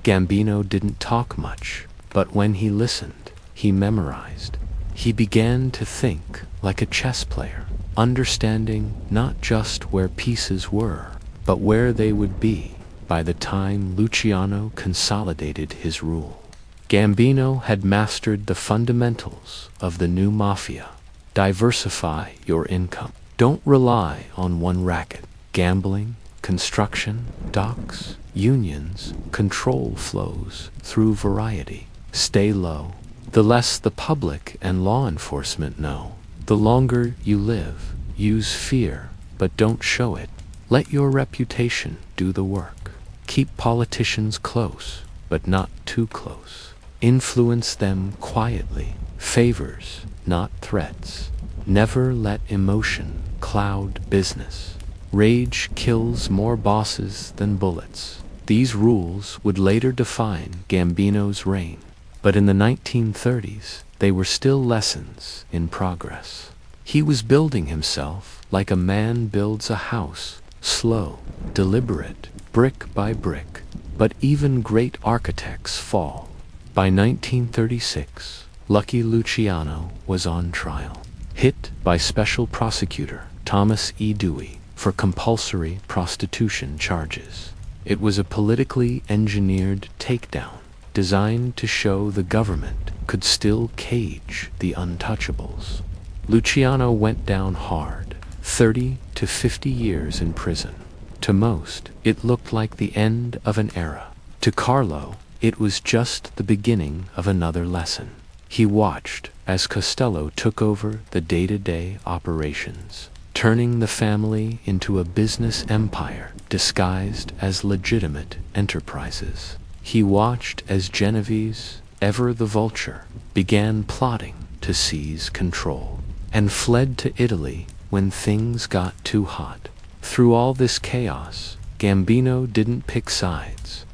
Gambino didn't talk much, but when he listened, he memorized. He began to think like a chess player, understanding not just where pieces were, but where they would be by the time Luciano consolidated his rule. Gambino had mastered the fundamentals of the new mafia. Diversify your income. Don't rely on one racket. Gambling, construction, docks, unions, control flows through variety. Stay low. The less the public and law enforcement know, the longer you live. Use fear, but don't show it. Let your reputation do the work. Keep politicians close, but not too close. Influence them quietly. Favors, not threats. Never let emotion cloud business. Rage kills more bosses than bullets. These rules would later define Gambino's reign, but in the 1930s, they were still lessons in progress. He was building himself like a man builds a house, slow, deliberate, brick by brick, but even great architects fall. By 1936, Lucky Luciano was on trial, hit by Special Prosecutor Thomas E. Dewey for compulsory prostitution charges. It was a politically engineered takedown, designed to show the government could still cage the untouchables. Luciano went down hard, 30 to 50 years in prison. To most, it looked like the end of an era. To Carlo, it was just the beginning of another lesson. He watched as Costello took over the day-to-day operations, turning the family into a business empire disguised as legitimate enterprises. He watched as Genovese, ever the vulture, began plotting to seize control, and fled to Italy when things got too hot. Through all this chaos, Gambino didn't pick sides.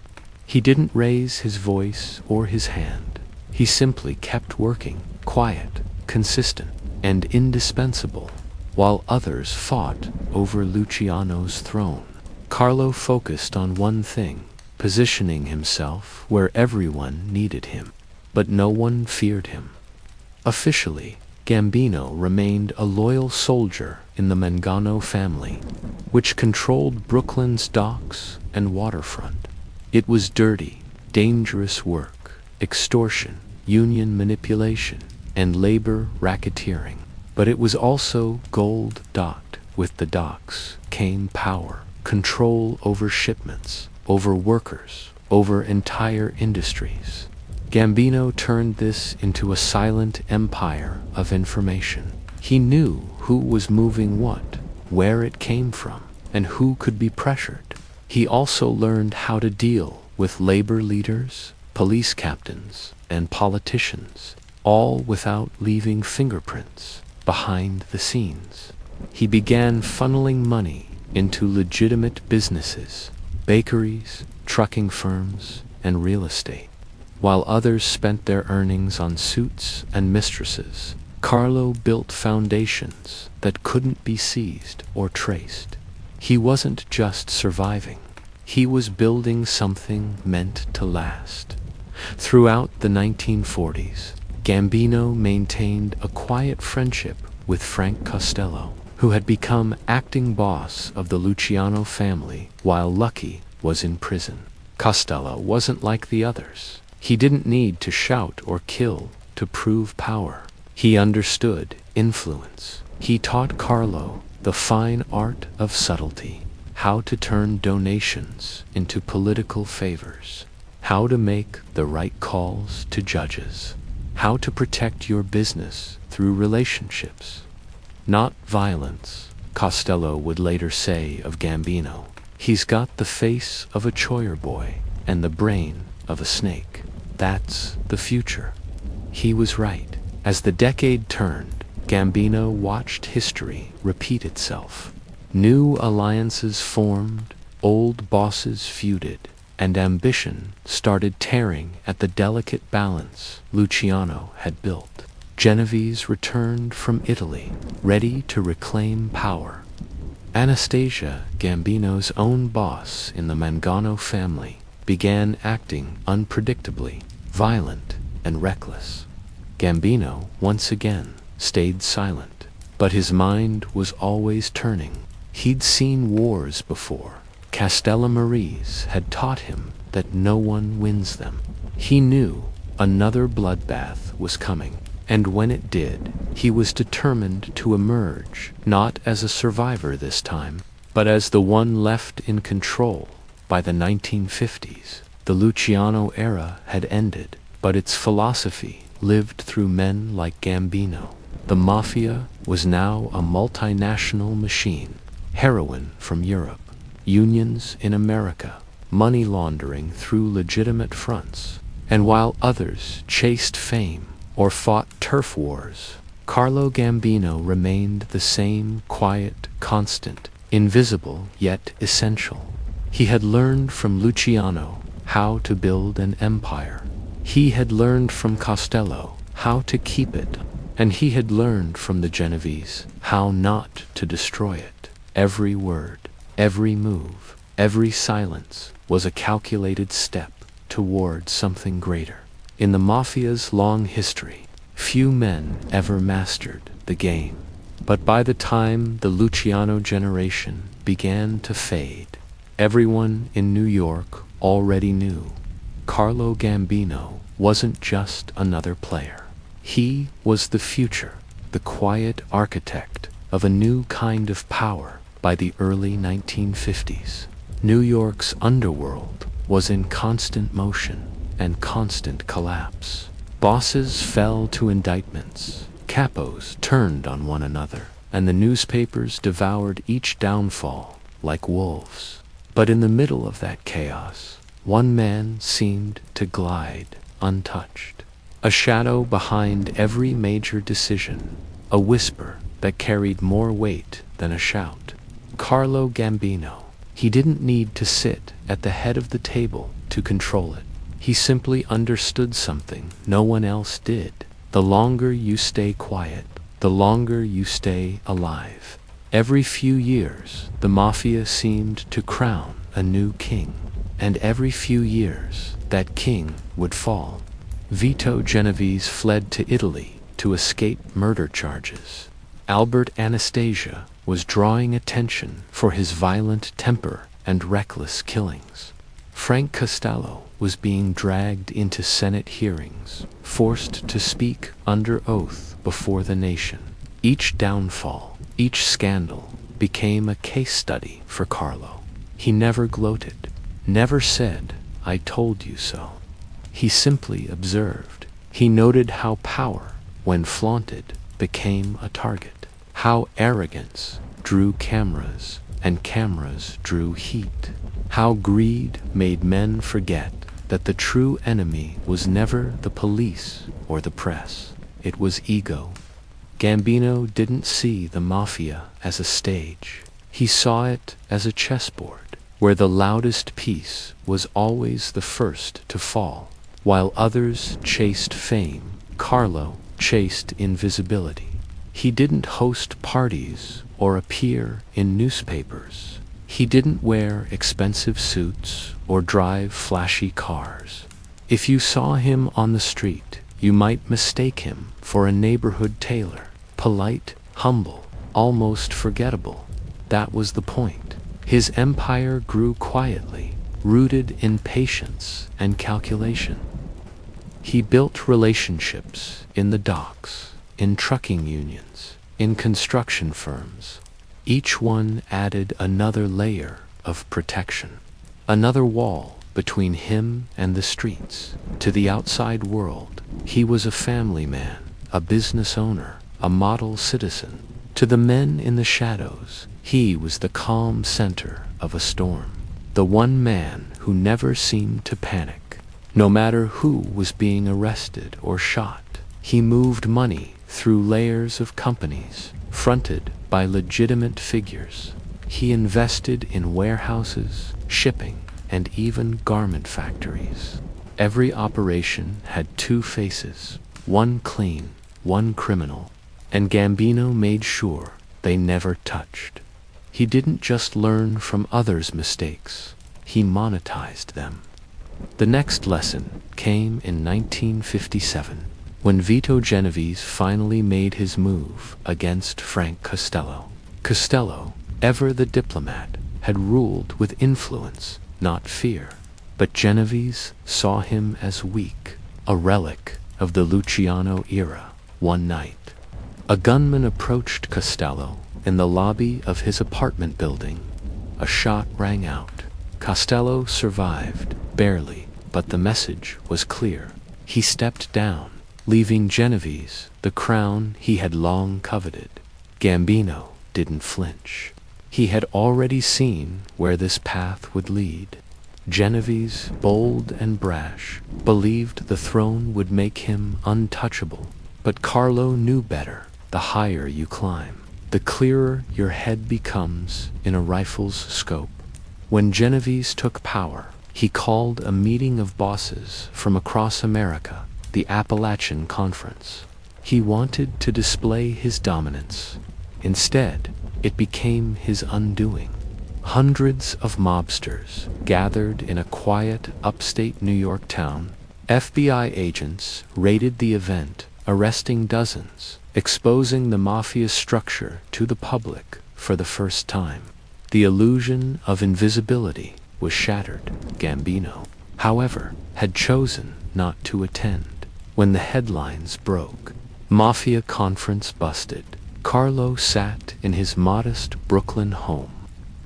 He didn't raise his voice or his hand. He simply kept working, quiet, consistent, and indispensable, while others fought over Luciano's throne. Carlo focused on one thing, positioning himself where everyone needed him, but no one feared him. Officially, Gambino remained a loyal soldier in the Mangano family, which controlled Brooklyn's docks and waterfront. It was dirty, dangerous work, extortion, union manipulation, and labor racketeering. But it was also gold-docked. With the docks came power, control over shipments, over workers, over entire industries. Gambino turned this into a silent empire of information. He knew who was moving what, where it came from, and who could be pressured. He also learned how to deal with labor leaders, police captains, and politicians, all without leaving fingerprints behind the scenes. He began funneling money into legitimate businesses, bakeries, trucking firms, and real estate. While others spent their earnings on suits and mistresses, Carlo built foundations that couldn't be seized or traced. He wasn't just surviving. He was building something meant to last. Throughout the 1940s, Gambino maintained a quiet friendship with Frank Costello, who had become acting boss of the Luciano family while Lucky was in prison. Costello wasn't like the others. He didn't need to shout or kill to prove power. He understood influence. He taught Carlo the fine art of subtlety, how to turn donations into political favors, how to make the right calls to judges, how to protect your business through relationships, not violence. Costello would later say of Gambino, "He's got the face of a choir boy and the brain of a snake. That's the future." He was right. As the decade turned, Gambino watched history repeat itself. New alliances formed, old bosses feuded, and ambition started tearing at the delicate balance Luciano had built. Genovese returned from Italy, ready to reclaim power. Anastasia, Gambino's own boss in the Mangano family, began acting unpredictably, violent and reckless. Gambino, once again, stayed silent, but his mind was always turning. He'd seen wars before. Castellammarese had taught him that no one wins them. He knew another bloodbath was coming, and when it did, he was determined to emerge, not as a survivor this time, but as the one left in control. By the 1950s, the Luciano era had ended, but its philosophy lived through men like Gambino. The Mafia was now a multinational machine, heroin from Europe, unions in America, money laundering through legitimate fronts. And while others chased fame or fought turf wars, Carlo Gambino remained the same quiet, constant, invisible yet essential. He had learned from Luciano how to build an empire. He had learned from Costello how to keep it, and he had learned from the Genovese how not to destroy it. Every word, every move, every silence was a calculated step toward something greater. In the Mafia's long history, few men ever mastered the game. But by the time the Luciano generation began to fade, everyone in New York already knew Carlo Gambino wasn't just another player. He was the future, the quiet architect of a new kind of power. By the early 1950s, New York's underworld was in constant motion and constant collapse. Bosses fell to indictments, capos turned on one another, and the newspapers devoured each downfall like wolves. But in the middle of that chaos, one man seemed to glide untouched. A shadow behind every major decision, a whisper that carried more weight than a shout. Carlo Gambino. He didn't need to sit at the head of the table to control it. He simply understood something no one else did. The longer you stay quiet, the longer you stay alive. Every few years, the Mafia seemed to crown a new king, and every few years, that king would fall. Vito Genovese fled to Italy to escape murder charges. Albert Anastasia was drawing attention for his violent temper and reckless killings. Frank Costello was being dragged into Senate hearings, forced to speak under oath before the nation. Each downfall, each scandal, became a case study for Carlo. He never gloated, never said, "I told you so." He simply observed. He noted how power, when flaunted, became a target, how arrogance drew cameras, and cameras drew heat. How greed made men forget that the true enemy was never the police or the press. It was ego. Gambino didn't see the mafia as a stage. He saw it as a chessboard, where the loudest piece was always the first to fall. While others chased fame, Carlo chased invisibility. He didn't host parties or appear in newspapers. He didn't wear expensive suits or drive flashy cars. If you saw him on the street, you might mistake him for a neighborhood tailor, polite, humble, almost forgettable. That was the point. His empire grew quietly, rooted in patience and calculation. He built relationships in the docks, in trucking unions, in construction firms. Each one added another layer of protection, another wall between him and the streets. To the outside world, he was a family man, a business owner, a model citizen. To the men in the shadows, he was the calm center of a storm, the one man who never seemed to panic. No matter who was being arrested or shot, he moved money through layers of companies, fronted by legitimate figures. He invested in warehouses, shipping, and even garment factories. Every operation had two faces, one clean, one criminal, and Gambino made sure they never touched. He didn't just learn from others' mistakes, he monetized them. The next lesson came in 1957, when Vito Genovese finally made his move against Frank Costello. Costello, ever the diplomat, had ruled with influence, not fear. But Genovese saw him as weak, a relic of the Luciano era. One night, a gunman approached Costello in the lobby of his apartment building. A shot rang out. Costello survived, barely, but the message was clear. He stepped down, leaving Genovese the crown he had long coveted. Gambino didn't flinch. He had already seen where this path would lead. Genovese, bold and brash, believed the throne would make him untouchable. But Carlo knew better. The higher you climb, the clearer your head becomes in a rifle's scope. When Genovese took power, he called a meeting of bosses from across America, the Appalachian Conference. He wanted to display his dominance. Instead, it became his undoing. Hundreds of mobsters gathered in a quiet upstate New York town. FBI agents raided the event, arresting dozens, exposing the mafia's structure to the public for the first time. The illusion of invisibility was shattered. Gambino, however, had chosen not to attend. When the headlines broke, Mafia Conference busted, Carlo sat in his modest Brooklyn home,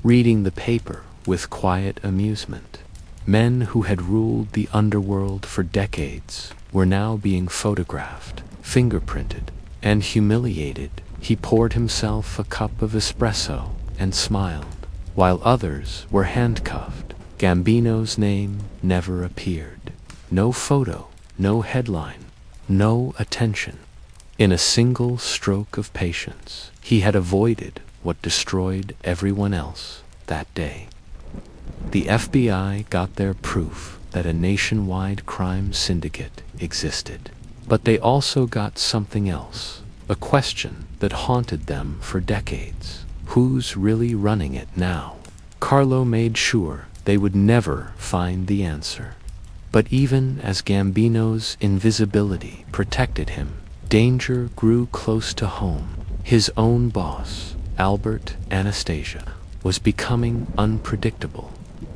reading the paper with quiet amusement. Men who had ruled the underworld for decades were now being photographed, fingerprinted, and humiliated. He poured himself a cup of espresso and smiled. While others were handcuffed, Gambino's name never appeared. No photo, no headline, no attention. In a single stroke of patience, he had avoided what destroyed everyone else that day. The FBI got their proof that a nationwide crime syndicate existed. But they also got something else, a question that haunted them for decades. Who's really running it now? Carlo made sure they would never find the answer. But even as Gambino's invisibility protected him, danger grew close to home. His own boss, Albert Anastasia, was becoming unpredictable.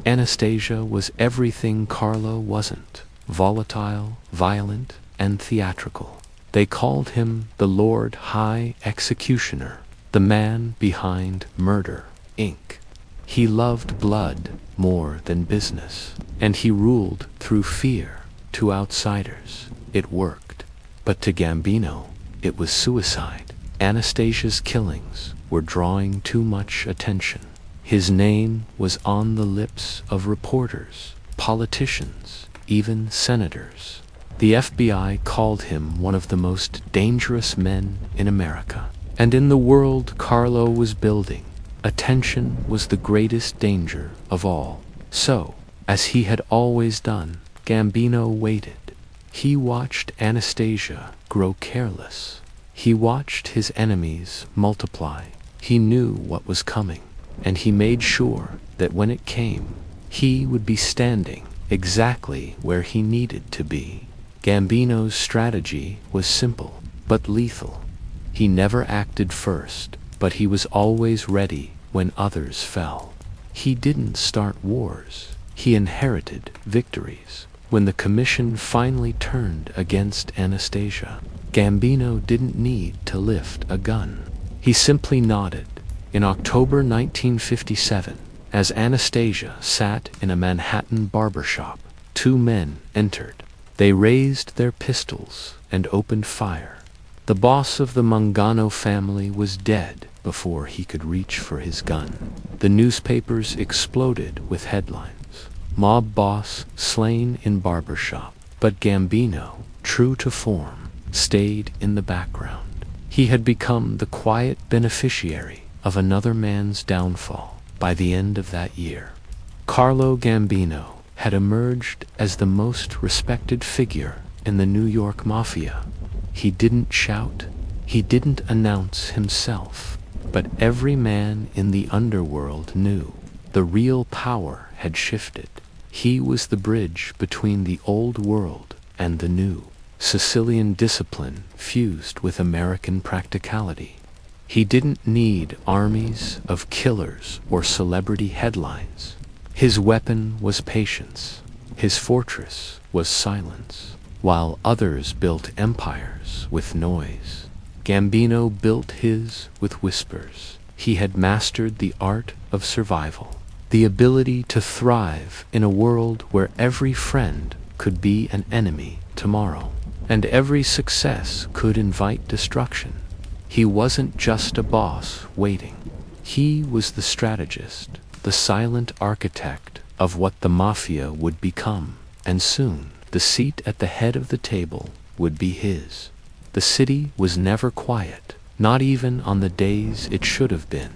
Anastasia was everything Carlo wasn't: volatile, violent, and theatrical. They called him the Lord High Executioner, the man behind Murder, Inc. He loved blood more than business, and he ruled through fear. To outsiders, it worked. But to Gambino, it was suicide. Anastasia's killings were drawing too much attention. His name was on the lips of reporters, politicians, even senators. The FBI called him one of the most dangerous men in America. And in the world Carlo was building, attention was the greatest danger of all. So, as he had always done, Gambino waited. He watched Anastasia grow careless. He watched his enemies multiply. He knew what was coming, and he made sure that when it came, he would be standing exactly where he needed to be. Gambino's strategy was simple, but lethal. He never acted first, but he was always ready when others fell. He didn't start wars. He inherited victories. When the commission finally turned against Anastasia, Gambino didn't need to lift a gun. He simply nodded. In October 1957, as Anastasia sat in a Manhattan barbershop, two men entered. They raised their pistols and opened fire. The boss of the Mangano family was dead before he could reach for his gun. The newspapers exploded with headlines. Mob boss slain in barbershop. But Gambino, true to form, stayed in the background. He had become the quiet beneficiary of another man's downfall by the end of that year. Carlo Gambino had emerged as the most respected figure in the New York Mafia. He didn't shout, he didn't announce himself, but every man in the underworld knew the real power had shifted. He was the bridge between the old world and the new. Sicilian discipline fused with American practicality. He didn't need armies of killers or celebrity headlines. His weapon was patience. His fortress was silence. While others built empires with noise, Gambino built his with whispers. He had mastered the art of survival, the ability to thrive in a world where every friend could be an enemy tomorrow, and every success could invite destruction. He wasn't just a boss waiting. He was the strategist, the silent architect of what the Mafia would become, and soon the seat at the head of the table would be his. The city was never quiet, not even on the days it should have been.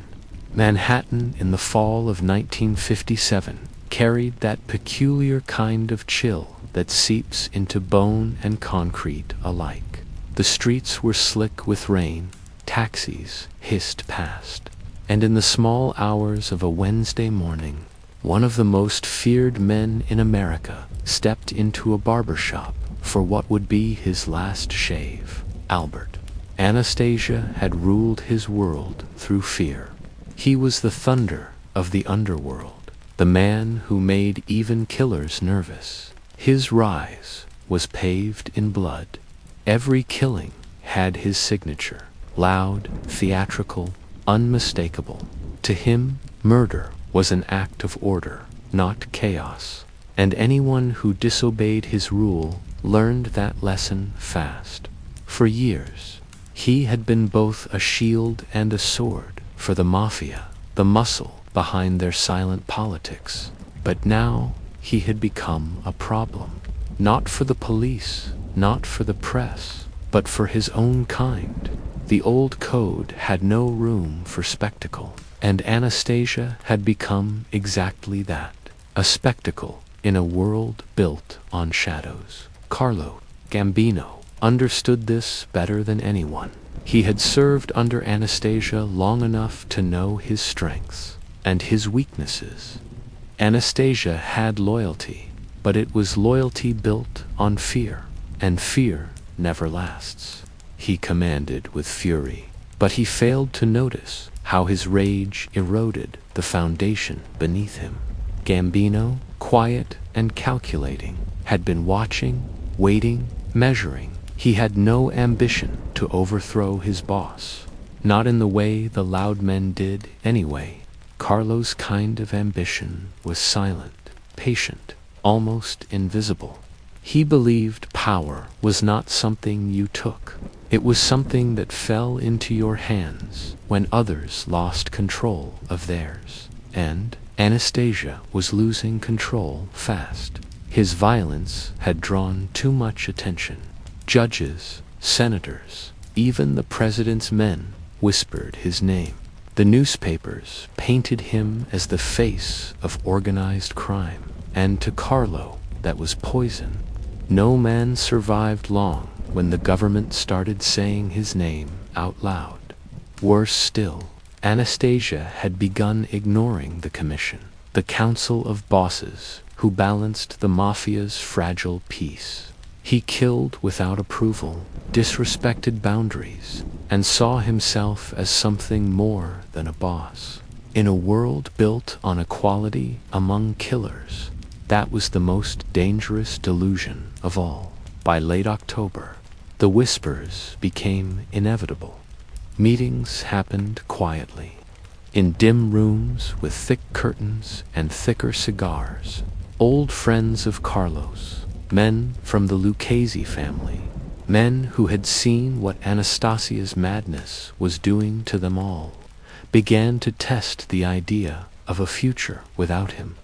Manhattan in the fall of 1957 carried that peculiar kind of chill that seeps into bone and concrete alike. The streets were slick with rain, taxis hissed past, and in the small hours of a Wednesday morning, one of the most feared men in America stepped into a barbershop for what would be his last shave. Albert. Anastasia had ruled his world through fear. He was the thunder of the underworld, the man who made even killers nervous. His rise was paved in blood. Every killing had his signature, loud, theatrical, unmistakable. To him, murder was an act of order, not chaos, and anyone who disobeyed his rule learned that lesson fast. For years, he had been both a shield and a sword for the Mafia, the muscle behind their silent politics. But now he had become a problem, not for the police, not for the press, but for his own kind. The old code had no room for spectacle, and Anastasia had become exactly that, a spectacle in a world built on shadows. Carlo Gambino understood this better than anyone. He had served under Anastasia long enough to know his strengths and his weaknesses. Anastasia had loyalty, but it was loyalty built on fear, and fear never lasts. He commanded with fury, but he failed to notice how his rage eroded the foundation beneath him. Gambino, quiet and calculating, had been watching, waiting, measuring. He had no ambition to overthrow his boss, not in the way the loud men did anyway. Carlo's kind of ambition was silent, patient, almost invisible. He believed power was not something you took. It was something that fell into your hands when others lost control of theirs. and Anastasia was losing control fast. His violence had drawn too much attention. Judges, senators, even the president's men whispered his name. The newspapers painted him as the face of organized crime, and to Carlo, that was poison. No man survived long when the government started saying his name out loud. Worse still, Anastasia had begun ignoring the commission, the council of bosses who balanced the mafia's fragile peace. He killed without approval, disrespected boundaries, and saw himself as something more than a boss. In a world built on equality among killers, that was the most dangerous delusion of all. By late October, the whispers became inevitable. Meetings happened quietly, in dim rooms with thick curtains and thicker cigars. Old friends of Carlos, men from the Lucchese family, men who had seen what Anastasia's madness was doing to them all, began to test the idea of a future without him.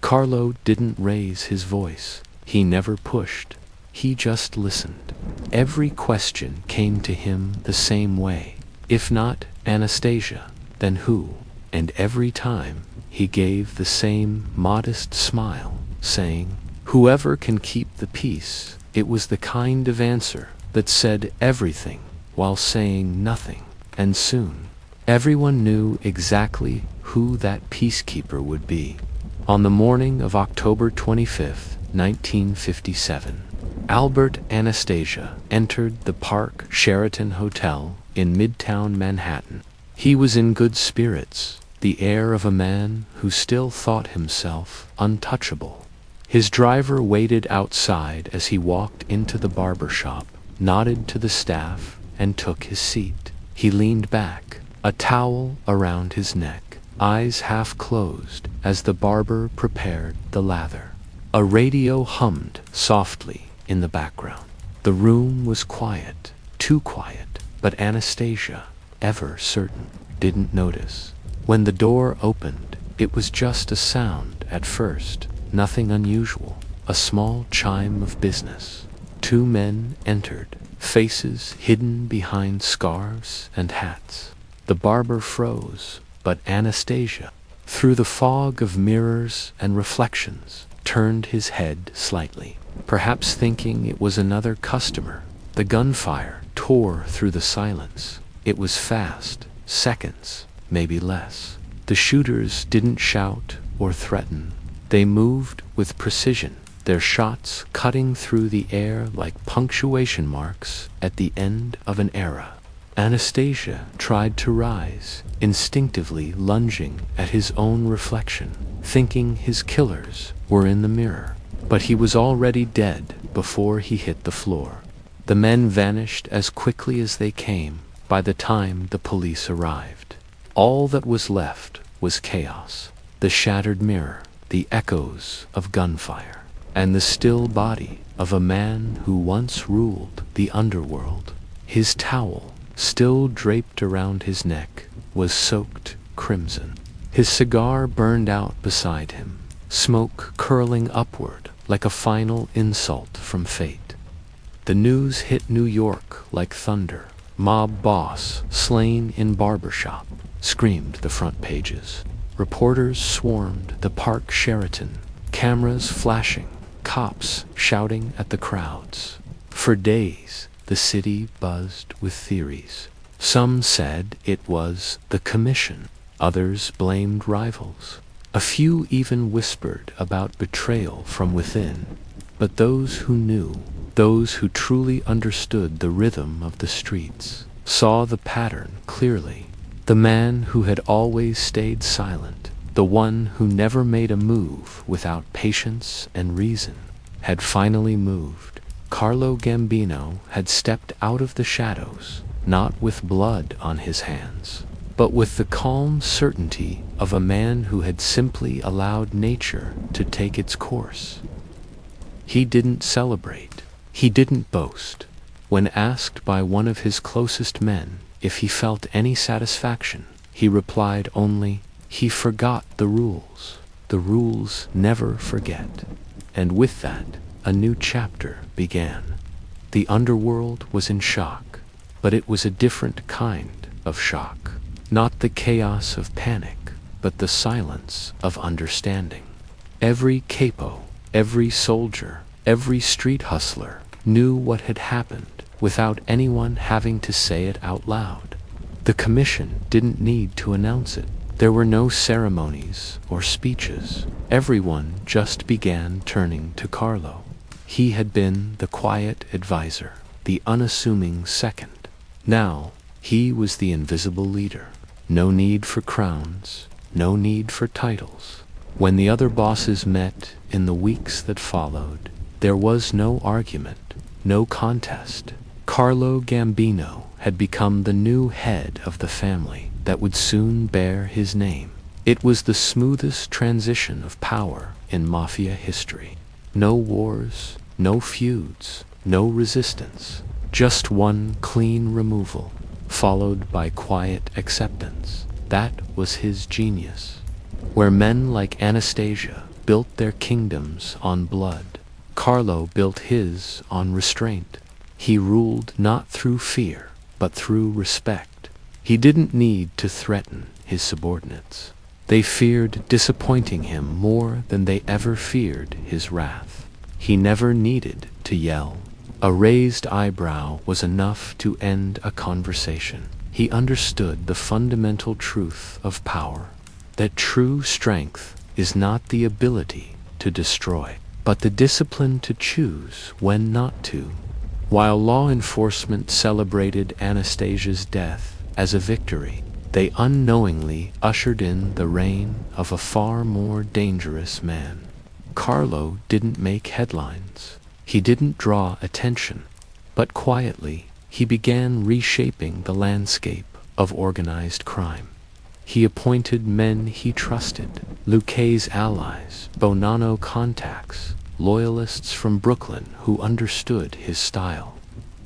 Carlo didn't raise his voice. He never pushed. He just listened. Every question came to him the same way. If not Anastasia, then who? And every time he gave the same modest smile, saying, "Whoever can keep the peace." It was the kind of answer that said everything while saying nothing, and soon everyone knew exactly who that peacekeeper would be. On the morning of October 25th, 1957, Albert Anastasia entered the Park Sheraton Hotel in Midtown Manhattan. He was in good spirits, the air of a man who still thought himself untouchable. His driver waited outside as he walked into the barber shop, nodded to the staff, and took his seat. He leaned back, a towel around his neck, eyes half closed as the barber prepared the lather. A radio hummed softly in the background. The room was quiet, too quiet, but Anastasia, ever certain, didn't notice. When the door opened, it was just a sound at first, nothing unusual, a small chime of business. Two men entered, faces hidden behind scarves and hats. The barber froze, but Anastasia, through the fog of mirrors and reflections, turned his head slightly, perhaps thinking it was another customer. The gunfire tore through the silence. It was fast, seconds, maybe less. The shooters didn't shout or threaten. They moved with precision, their shots cutting through the air like punctuation marks at the end of an era. Anastasia tried to rise, instinctively lunging at his own reflection, thinking his killers were in the mirror. But he was already dead before he hit the floor. The men vanished as quickly as they came by the time the police arrived. All that was left was chaos, the shattered mirror, the echoes of gunfire, and the still body of a man who once ruled the underworld. His towel, still draped around his neck, was soaked crimson. His cigar burned out beside him, smoke curling upward like a final insult from fate. The news hit New York like thunder. "Mob boss slain in barbershop," screamed the front pages. Reporters swarmed the Park Sheraton, cameras flashing, cops shouting at the crowds. For days, the city buzzed with theories. Some said it was the commission. Others blamed rivals. A few even whispered about betrayal from within. But those who knew, those who truly understood the rhythm of the streets, saw the pattern clearly. The man who had always stayed silent, the one who never made a move without patience and reason, had finally moved. Carlo Gambino had stepped out of the shadows, not with blood on his hands, but with the calm certainty of a man who had simply allowed nature to take its course. He didn't celebrate. He didn't boast. When asked by one of his closest men if he felt any satisfaction, he replied only, He forgot the rules. The rules never forget. And with that, a new chapter began. The underworld was in shock, but it was a different kind of shock. Not the chaos of panic, but the silence of understanding. Every capo, every soldier, every street hustler knew what had happened without anyone having to say it out loud. The commission didn't need to announce it. There were no ceremonies or speeches. Everyone just began turning to Carlo. He had been the quiet advisor, the unassuming second. Now, he was the invisible leader. No need for crowns, no need for titles. When the other bosses met in the weeks that followed, there was no argument, no contest. Carlo Gambino had become the new head of the family that would soon bear his name. It was the smoothest transition of power in Mafia history. No wars, no feuds, no resistance. Just one clean removal, followed by quiet acceptance. That was his genius. Where men like Anastasia built their kingdoms on blood, Carlo built his on restraint. He ruled not through fear, but through respect. He didn't need to threaten his subordinates. They feared disappointing him more than they ever feared his wrath. He never needed to yell. A raised eyebrow was enough to end a conversation. He understood the fundamental truth of power, that true strength is not the ability to destroy, but the discipline to choose when not to. While law enforcement celebrated Anastasia's death as a victory, they unknowingly ushered in the reign of a far more dangerous man. Carlo didn't make headlines. He didn't draw attention, but quietly he began reshaping the landscape of organized crime. He appointed men he trusted, Luce's allies, Bonanno contacts, loyalists from Brooklyn who understood his style.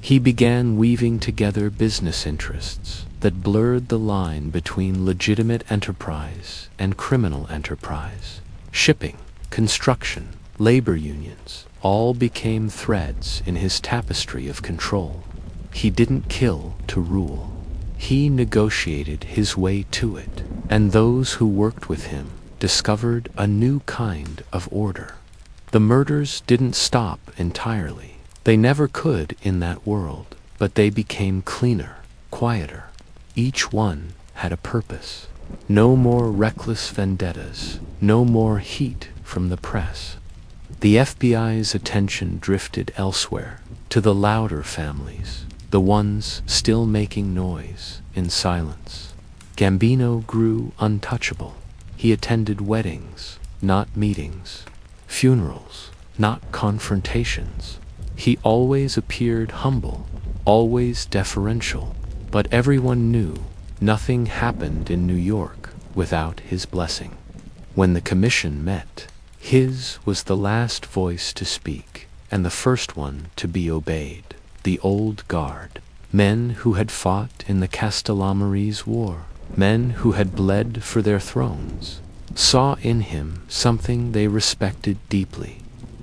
He began weaving together business interests that blurred the line between legitimate enterprise and criminal enterprise. Shipping, construction, labor unions, all became threads in his tapestry of control. He didn't kill to rule. He negotiated his way to it, and those who worked with him discovered a new kind of order. The murders didn't stop entirely. They never could in that world, but they became cleaner, quieter. Each one had a purpose. No more reckless vendettas, no more heat from the press. The FBI's attention drifted elsewhere, to the louder families, the ones still making noise in silence. Gambino grew untouchable. He attended weddings, not meetings, funerals, not confrontations. He always appeared humble, always deferential, but everyone knew nothing happened in New York without his blessing. When the commission met, his was the last voice to speak, and the first one to be obeyed. The old guard, men who had fought in the Castellammarese War, men who had bled for their thrones, saw in him something they respected deeply,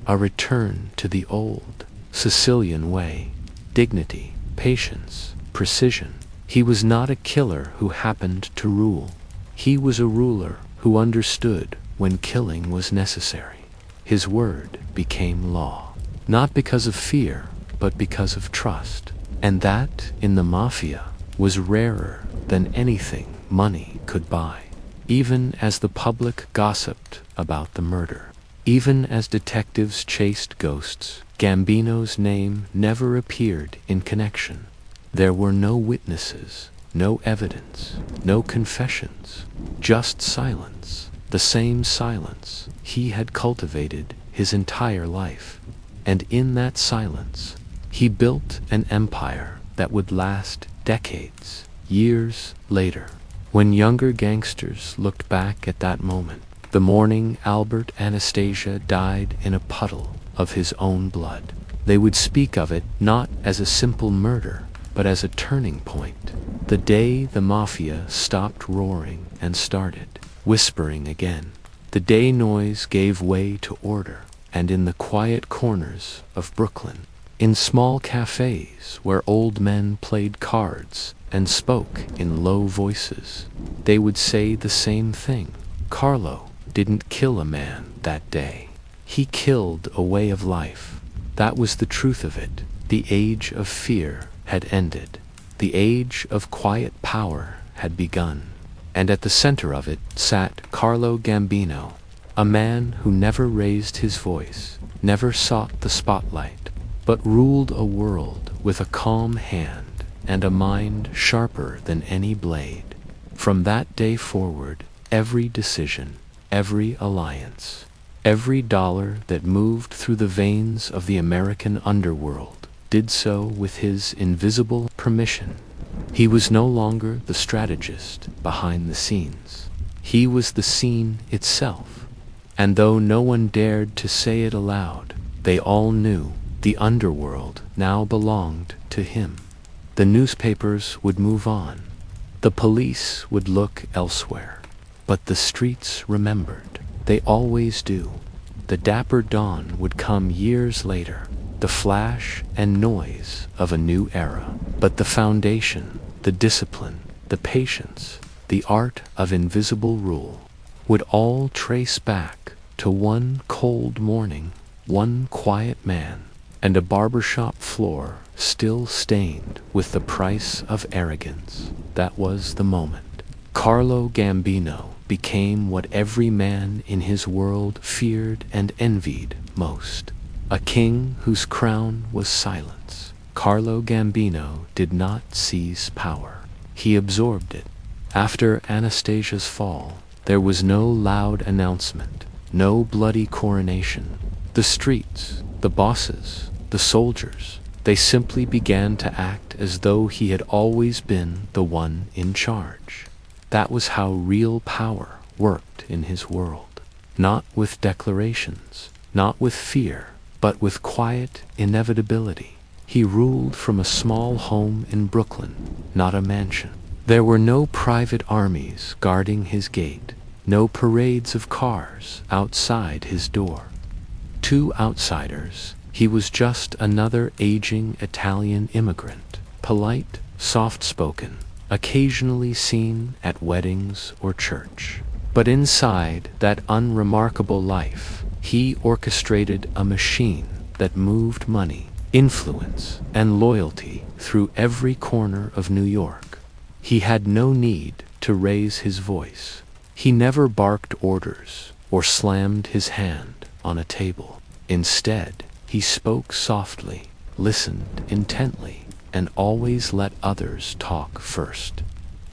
a return to the old Sicilian way, dignity, patience, precision. He was not a killer who happened to rule. He was a ruler who understood when killing was necessary. His word became law, not because of fear, but because of trust. And that, in the Mafia, was rarer than anything money could buy. Even as the public gossiped about the murder, even as detectives chased ghosts, Gambino's name never appeared in connection. There were no witnesses, no evidence, no confessions, just silence, the same silence he had cultivated his entire life. And in that silence, he built an empire that would last decades, years later. When younger gangsters looked back at that moment, the morning Albert Anastasia died in a puddle of his own blood, they would speak of it not as a simple murder, but as a turning point. The day the Mafia stopped roaring and started. whispering again. The day noise gave way to order, and in the quiet corners of Brooklyn, in small cafes where old men played cards and spoke in low voices, they would say the same thing. Carlo didn't kill a man that day. He killed a way of life. That was the truth of it. The age of fear had ended. The age of quiet power had begun. And at the center of it sat Carlo Gambino, a man who never raised his voice, never sought the spotlight, but ruled a world with a calm hand and a mind sharper than any blade. From that day forward, every decision, every alliance, every dollar that moved through the veins of the American underworld did so with his invisible permission. He was no longer the strategist behind the scenes. He was the scene itself. And though no one dared to say it aloud, they all knew the underworld now belonged to him. The newspapers would move on. The police would look elsewhere. But the streets remembered. They always do. The dapper dawn would come years later, the flash and noise of a new era. But the foundation, the discipline, the patience, the art of invisible rule would all trace back to one cold morning, one quiet man, and a barbershop floor still stained with the price of arrogance. That was the moment. Carlo Gambino became what every man in his world feared and envied most. A king whose crown was silence. Carlo Gambino did not seize power. He absorbed it. After Anastasia's fall, there was no loud announcement, no bloody coronation. The streets, the bosses, the soldiers, they simply began to act as though he had always been the one in charge. That was how real power worked in his world. Not with declarations, not with fear, but with quiet inevitability. He ruled from a small home in Brooklyn, not a mansion. There were no private armies guarding his gate, no parades of cars outside his door. To outsiders, he was just another aging Italian immigrant, polite, soft-spoken, occasionally seen at weddings or church. But inside that unremarkable life, he orchestrated a machine that moved money, influence, and loyalty through every corner of New York. He had no need to raise his voice. He never barked orders or slammed his hand on a table. Instead, he spoke softly, listened intently, and always let others talk first.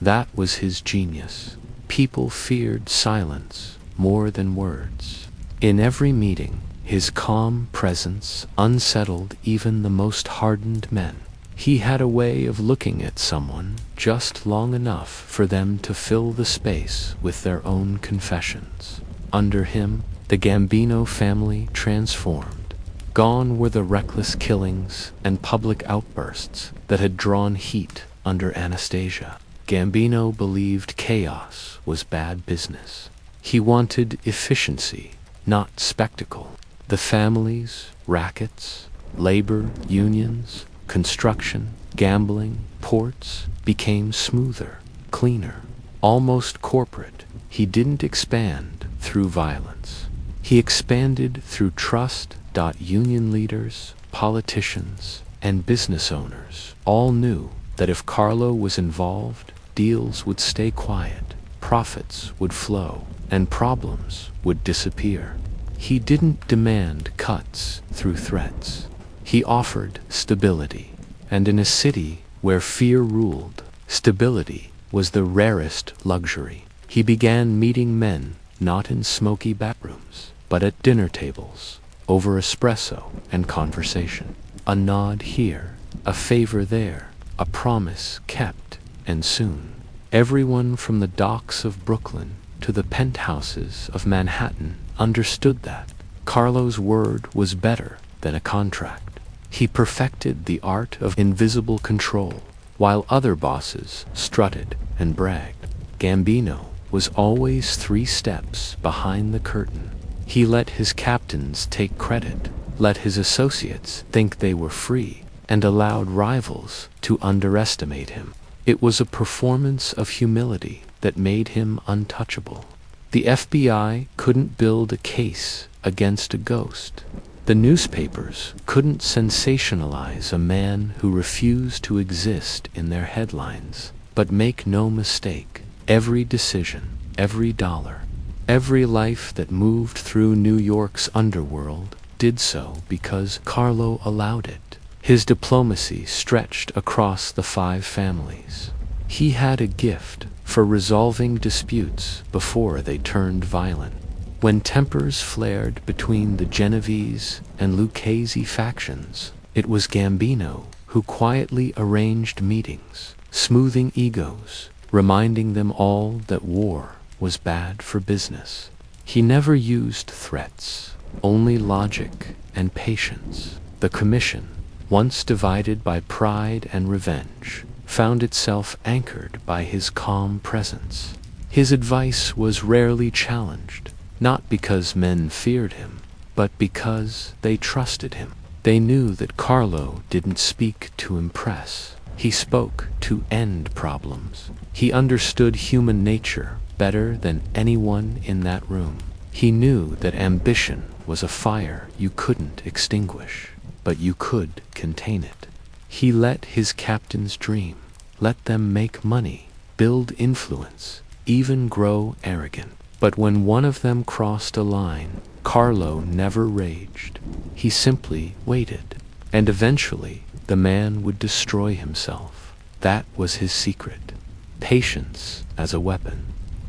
That was his genius. People feared silence more than words. In every meeting, his calm presence unsettled even the most hardened men. He had a way of looking at someone just long enough for them to fill the space with their own confessions. Under him, the Gambino family transformed. Gone were the reckless killings and public outbursts that had drawn heat under Anastasia. Gambino believed chaos was bad business. He wanted efficiency, not spectacle. The families, rackets, labor unions, construction, gambling, ports became smoother, cleaner, almost corporate. He didn't expand through violence. He expanded through trust. Union leaders, politicians, and business owners all knew that if Carlo was involved, deals would stay quiet, profits would flow, and problems would disappear. He didn't demand cuts through threats. He offered stability, and in a city where fear ruled, stability was the rarest luxury. He began meeting men not in smoky backrooms, but at dinner tables, over espresso and conversation. A nod here, a favor there, a promise kept, and soon, everyone from the docks of Brooklyn to the penthouses of Manhattan understood that Carlo's word was better than a contract. He perfected the art of invisible control, while other bosses strutted and bragged. Gambino was always 3 steps behind the curtain. He let his captains take credit, let his associates think they were free, and allowed rivals to underestimate him. It was a performance of humility that made him untouchable. The FBI couldn't build a case against a ghost. The newspapers couldn't sensationalize a man who refused to exist in their headlines. But make no mistake, every decision, every dollar, every life that moved through New York's underworld did so because Carlo allowed it. His diplomacy stretched across the 5 families. He had a gift for resolving disputes before they turned violent. When tempers flared between the Genovese and Lucchese factions, it was Gambino who quietly arranged meetings, smoothing egos, reminding them all that war was bad for business. He never used threats, only logic and patience. The commission, once divided by pride and revenge, found itself anchored by his calm presence. His advice was rarely challenged, not because men feared him, but because they trusted him. They knew that Carlo didn't speak to impress. He spoke to end problems. He understood human nature better than anyone in that room. He knew that ambition was a fire you couldn't extinguish, but you could contain it. He let his captains dream, let them make money, build influence, even grow arrogant. But when one of them crossed a line, Carlo never raged. He simply waited, and eventually the man would destroy himself. That was his secret. Patience as a weapon.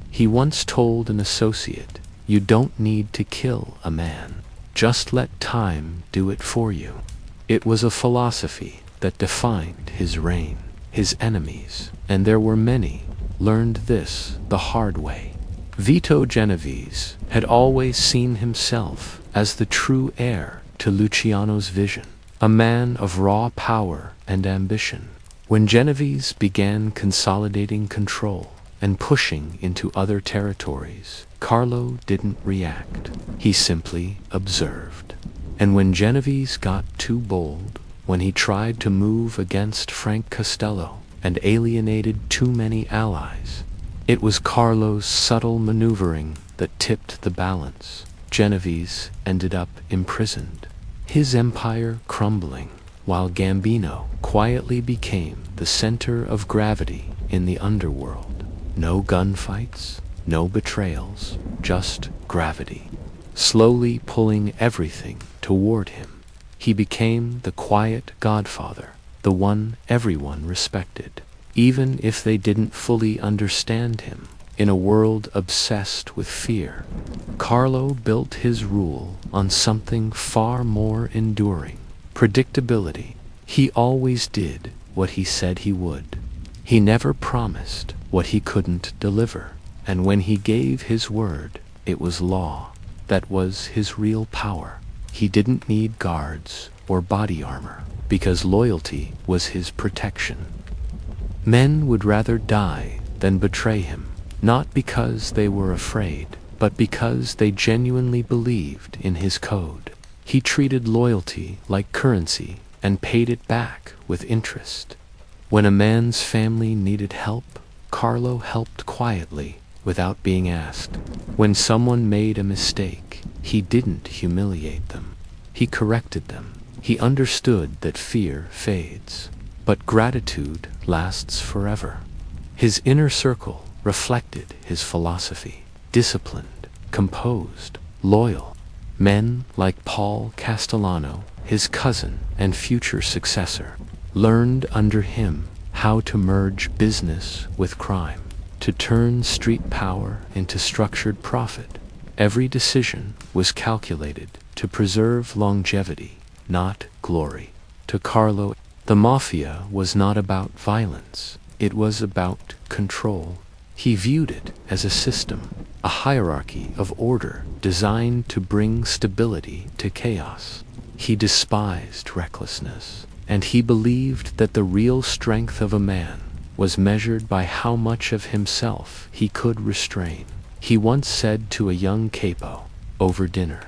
He once told an associate, "You don't need to kill a man. Just let time do it for you." It was a philosophy that defined his reign. His enemies, and there were many, learned this the hard way. Vito Genovese had always seen himself as the true heir to Luciano's vision, a man of raw power and ambition. When Genovese began consolidating control and pushing into other territories, Carlo didn't react. He simply observed. And when Genovese got too bold, when he tried to move against Frank Costello and alienated too many allies, it was Carlo's subtle maneuvering that tipped the balance. Genovese ended up imprisoned, his empire crumbling, while Gambino quietly became the center of gravity in the underworld. No gunfights, no betrayals, just gravity, slowly pulling everything toward him. He became the Quiet Godfather, the one everyone respected, even if they didn't fully understand him. In a world obsessed with fear, Carlo built his rule on something far more enduring: predictability. He always did what he said he would. He never promised what he couldn't deliver, and when he gave his word, it was law. That was his real power. He didn't need guards or body armor, because loyalty was his protection. Men would rather die than betray him, not because they were afraid, but because they genuinely believed in his code. He treated loyalty like currency and paid it back with interest. When a man's family needed help, Carlo helped quietly, without being asked. When someone made a mistake, he didn't humiliate them. He corrected them. He understood that fear fades, but gratitude lasts forever. His inner circle reflected his philosophy: disciplined, composed, loyal. Men like Paul Castellano, his cousin and future successor, learned under him how to merge business with crime, to turn street power into structured profit. Every decision was calculated to preserve longevity, not glory. To Carlo, the Mafia was not about violence. It was about control. He viewed it as a system, a hierarchy of order designed to bring stability to chaos. He despised recklessness, and he believed that the real strength of a man was measured by how much of himself he could restrain. He once said to a young capo, over dinner,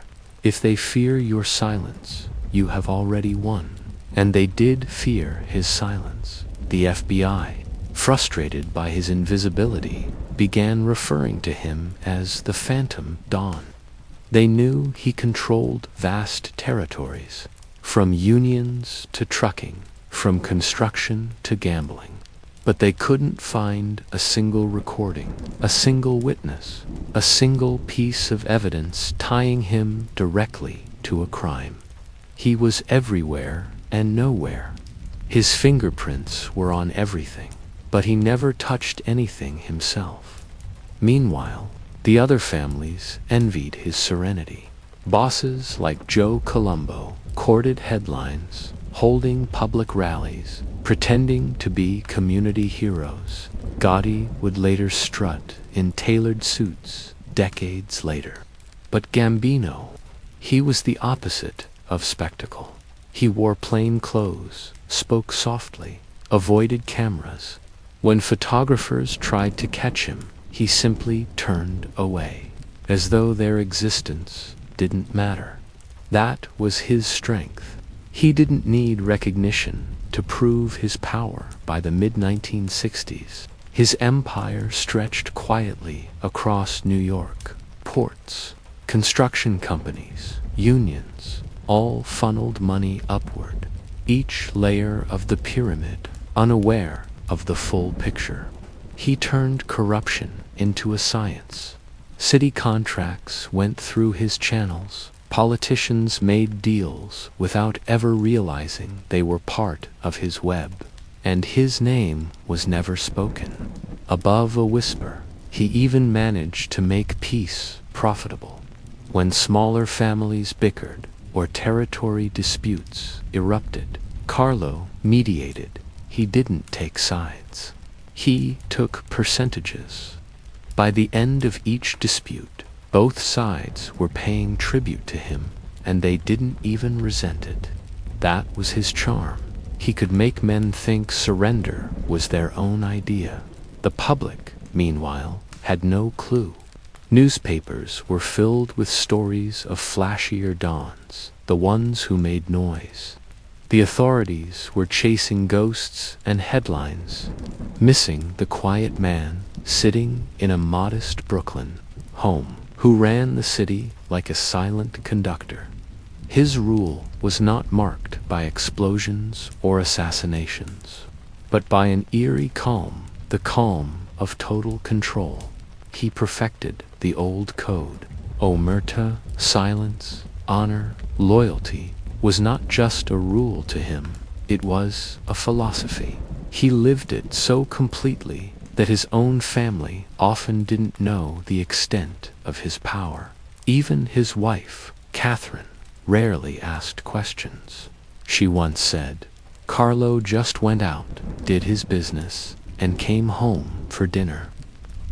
"If they fear your silence, you have already won." And they did fear his silence. The FBI, frustrated by his invisibility, began referring to him as the Phantom Don. They knew he controlled vast territories, from unions to trucking, from construction to gambling. But they couldn't find a single recording, a single witness, a single piece of evidence tying him directly to a crime. He was everywhere and nowhere. His fingerprints were on everything, but he never touched anything himself. Meanwhile, the other families envied his serenity. Bosses like Joe Colombo courted headlines, holding public rallies, pretending to be community heroes. Gotti would later strut in tailored suits decades later. But Gambino, he was the opposite of spectacle. He wore plain clothes, spoke softly, avoided cameras. When photographers tried to catch him, he simply turned away, as though their existence didn't matter. That was his strength. He didn't need recognition to prove his power. By the mid-1960s, his empire stretched quietly across New York. Ports, construction companies, unions, all funneled money upward, each layer of the pyramid unaware of the full picture. He turned corruption into a science. City contracts went through his channels. Politicians made deals without ever realizing they were part of his web. And his name was never spoken. Above a whisper, he even managed to make peace profitable. When smaller families bickered or territory disputes erupted, Carlo mediated. He didn't take sides. He took percentages. By the end of each dispute, both sides were paying tribute to him, and they didn't even resent it. That was his charm. He could make men think surrender was their own idea. The public, meanwhile, had no clue. Newspapers were filled with stories of flashier dons, the ones who made noise. The authorities were chasing ghosts and headlines, missing the quiet man sitting in a modest Brooklyn home, who ran the city like a silent conductor. His rule was not marked by explosions or assassinations, but by an eerie calm, the calm of total control. He perfected the old code. Omerta, silence, honor, loyalty was not just a rule to him, it was a philosophy. He lived it so completely that his own family often didn't know the extent of his power. Even his wife, Catherine, rarely asked questions. She once said, "Carlo just went out, did his business, and came home for dinner."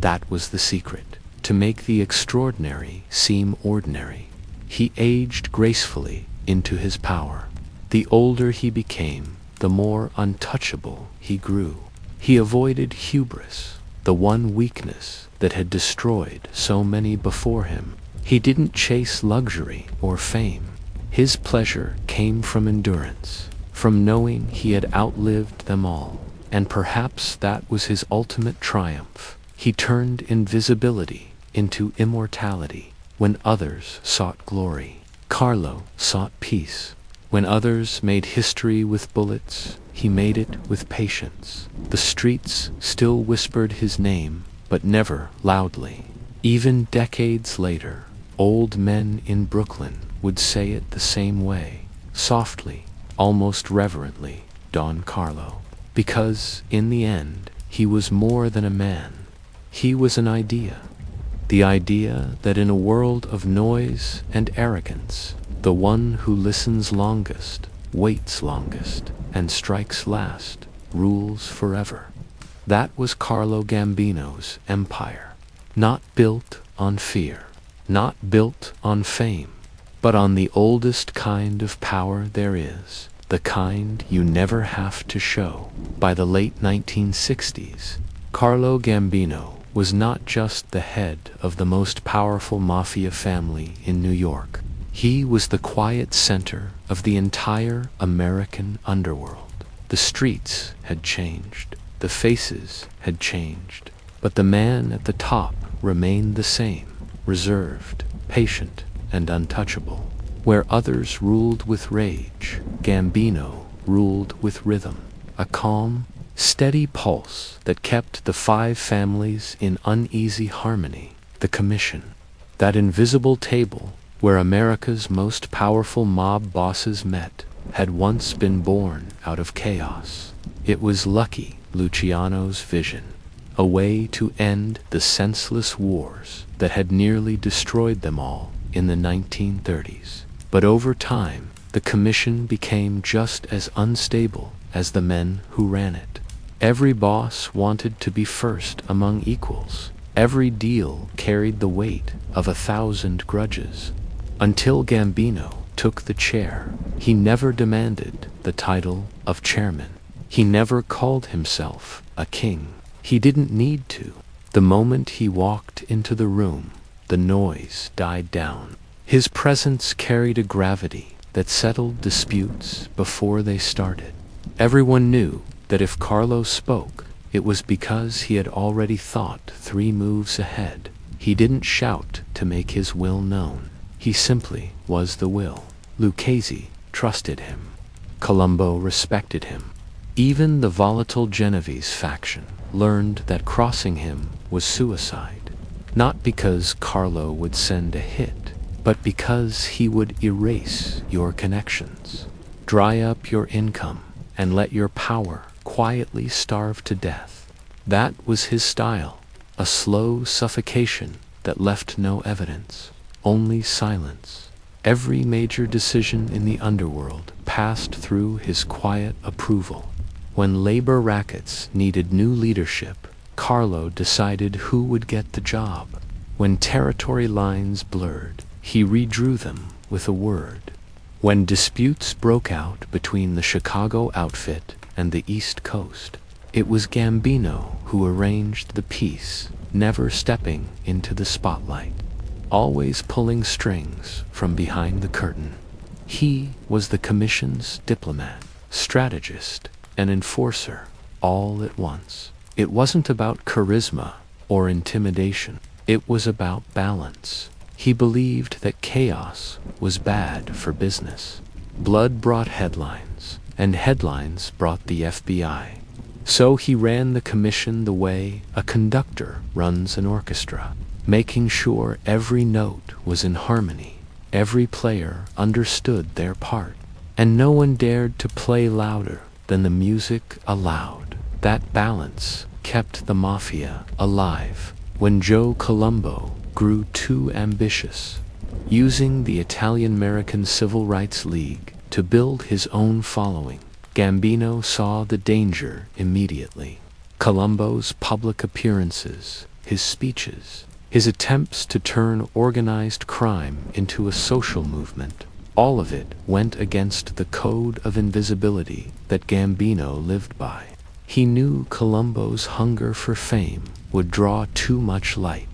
That was the secret, to make the extraordinary seem ordinary. He aged gracefully into his power. The older he became, the more untouchable he grew. He avoided hubris, the one weakness that had destroyed so many before him. He didn't chase luxury or fame. His pleasure came from endurance, from knowing he had outlived them all. And perhaps that was his ultimate triumph. He turned invisibility into immortality. When others sought glory, Carlo sought peace. When others made history with bullets, he made it with patience. The streets still whispered his name, but never loudly. Even decades later, old men in Brooklyn would say it the same way, softly, almost reverently, Don Carlo. Because, in the end, he was more than a man. He was an idea. The idea that in a world of noise and arrogance, the one who listens longest, waits longest, and strikes last, rules forever. That was Carlo Gambino's empire. Not built on fear, not built on fame, but on the oldest kind of power there is, the kind you never have to show. By the late 1960s, Carlo Gambino was not just the head of the most powerful mafia family in New York. He was the quiet center of the entire American underworld. The streets had changed, the faces had changed, but the man at the top remained the same, reserved, patient, and untouchable. Where others ruled with rage, Gambino ruled with rhythm, a calm, steady pulse that kept the five families in uneasy harmony. The Commission, that invisible table where America's most powerful mob bosses met, had once been born out of chaos. It was Lucky Luciano's vision, a way to end the senseless wars that had nearly destroyed them all in the 1930s. But over time, the Commission became just as unstable as the men who ran it. Every boss wanted to be first among equals. Every deal carried the weight of 1,000 grudges. Until Gambino took the chair, he never demanded the title of chairman. He never called himself a king. He didn't need to. The moment he walked into the room, the noise died down. His presence carried a gravity that settled disputes before they started. Everyone knew that if Carlo spoke, it was because he had already thought 3 moves ahead. He didn't shout to make his will known. He simply was the will. Lucchese trusted him. Colombo respected him. Even the volatile Genovese faction learned that crossing him was suicide, not because Carlo would send a hit, but because he would erase your connections, dry up your income, and let your power quietly starve to death. That was his style, a slow suffocation that left no evidence, only silence. Every major decision in the underworld passed through his quiet approval. When labor rackets needed new leadership, Carlo decided who would get the job. When territory lines blurred, he redrew them with a word. When disputes broke out between the Chicago outfit and the East Coast, it was Gambino who arranged the peace, never stepping into the spotlight, always pulling strings from behind the curtain. He was the Commission's diplomat, strategist, and enforcer, all at once. It wasn't about charisma or intimidation. It was about balance. He believed that chaos was bad for business. Blood brought headlines, and headlines brought the FBI. So he ran the Commission the way a conductor runs an orchestra, making sure every note was in harmony, every player understood their part, and no one dared to play louder than the music allowed. That balance kept the Mafia alive when Joe Colombo grew too ambitious, using the Italian-American Civil Rights League to build his own following. Gambino saw the danger immediately. Colombo's public appearances, his speeches, his attempts to turn organized crime into a social movement, all of it went against the code of invisibility that Gambino lived by. He knew Colombo's hunger for fame would draw too much light,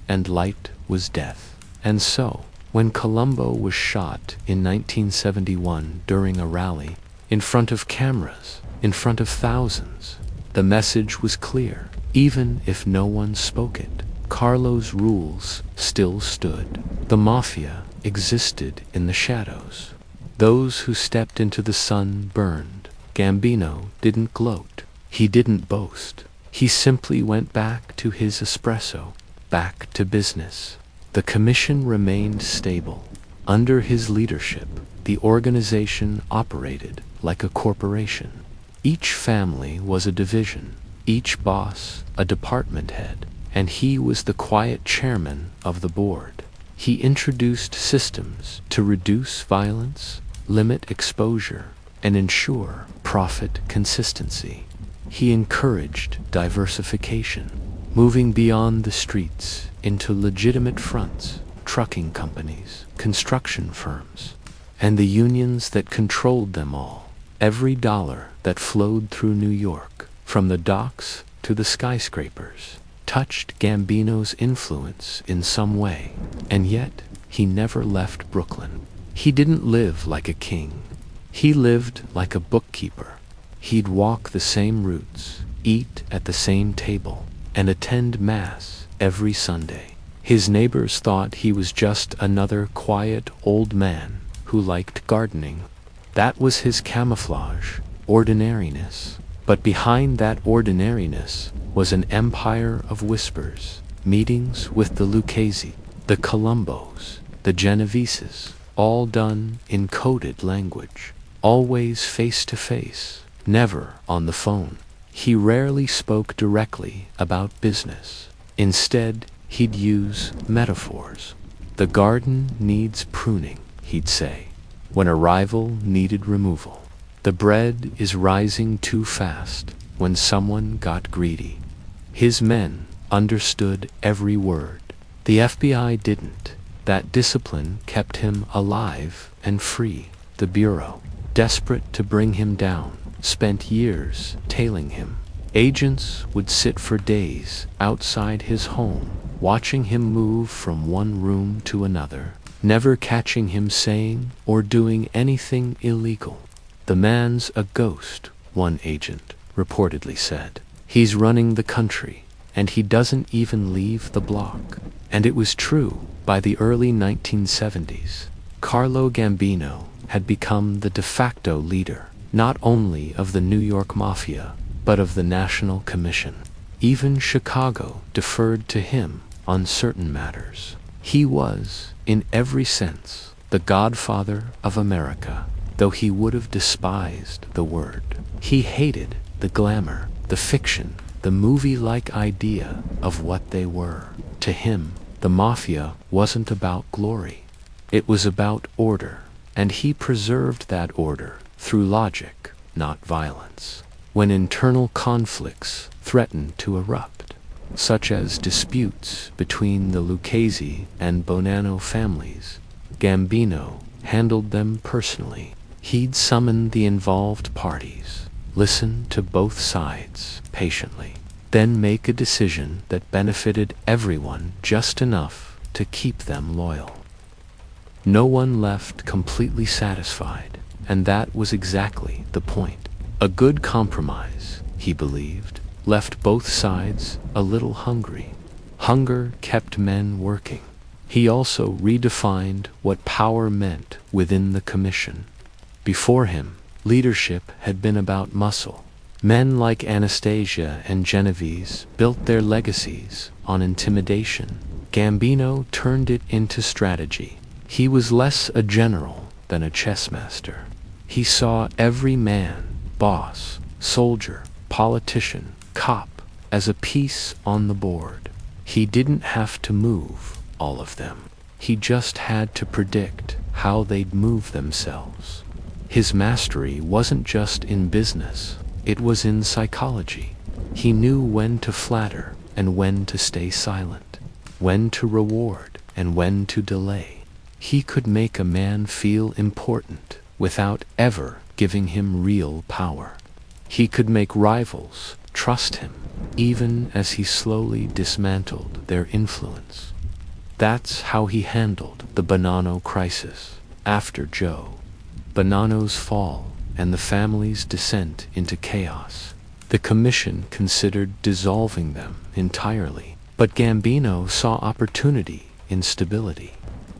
and light was death. And so, when Colombo was shot in 1971 during a rally, in front of cameras, in front of thousands, the message was clear. Even if no one spoke it, Carlo's rules still stood. The Mafia existed in the shadows. Those who stepped into the sun burned. Gambino didn't gloat. He didn't boast. He simply went back to his espresso, back to business. The Commission remained stable. Under his leadership, the organization operated like a corporation. Each family was a division, each boss a department head, and he was the quiet chairman of the board. He introduced systems to reduce violence, limit exposure, and ensure profit consistency. He encouraged diversification, moving beyond the streets into legitimate fronts, trucking companies, construction firms, and the unions that controlled them all. Every dollar that flowed through New York, from the docks to the skyscrapers, touched Gambino's influence in some way. And yet, he never left Brooklyn. He didn't live like a king. He lived like a bookkeeper. He'd walk the same routes, eat at the same table, and attend Mass every Sunday. His neighbors thought he was just another quiet old man who liked gardening. That was his camouflage, ordinariness. But behind that ordinariness was an empire of whispers, meetings with the Lucchesi, the Colombos, the Genoveses, all done in coded language, always face to face, never on the phone. He rarely spoke directly about business. Instead, he'd use metaphors. The garden needs pruning, he'd say, when a rival needed removal. The bread is rising too fast when someone got greedy. His men understood every word. The FBI didn't. That discipline kept him alive and free. The Bureau, desperate to bring him down, spent years tailing him. Agents would sit for days outside his home, watching him move from one room to another, never catching him saying or doing anything illegal. "The man's a ghost," one agent reportedly said. "He's running the country, and he doesn't even leave the block." And it was true. By the early 1970s, Carlo Gambino had become the de facto leader, not only of the New York Mafia, but of the National Commission. Even Chicago deferred to him on certain matters. He was, in every sense, the godfather of America, though he would have despised the word. He hated the glamour, the fiction, the movie-like idea of what they were. To him, the Mafia wasn't about glory. It was about order, and he preserved that order through logic, not violence. When internal conflicts threatened to erupt, such as disputes between the Lucchesi and Bonanno families, Gambino handled them personally. He'd summon the involved parties, listen to both sides patiently, then make a decision that benefited everyone just enough to keep them loyal. No one left completely satisfied, and that was exactly the point. A good compromise, he believed, left both sides a little hungry. Hunger kept men working. He also redefined what power meant within the commission. Before him, leadership had been about muscle. Men like Anastasia and Genovese built their legacies on intimidation. Gambino turned it into strategy. He was less a general than a chess master. He saw every man, boss, soldier, politician, cop, as a piece on the board. He didn't have to move all of them. He just had to predict how they'd move themselves. His mastery wasn't just in business, it was in psychology. He knew when to flatter and when to stay silent, when to reward and when to delay. He could make a man feel important without ever giving him real power. He could make rivals trust him, even as he slowly dismantled their influence. That's how he handled the Bonanno crisis after Joe Bonanno's fall and the family's descent into chaos. The commission considered dissolving them entirely, but Gambino saw opportunity in stability.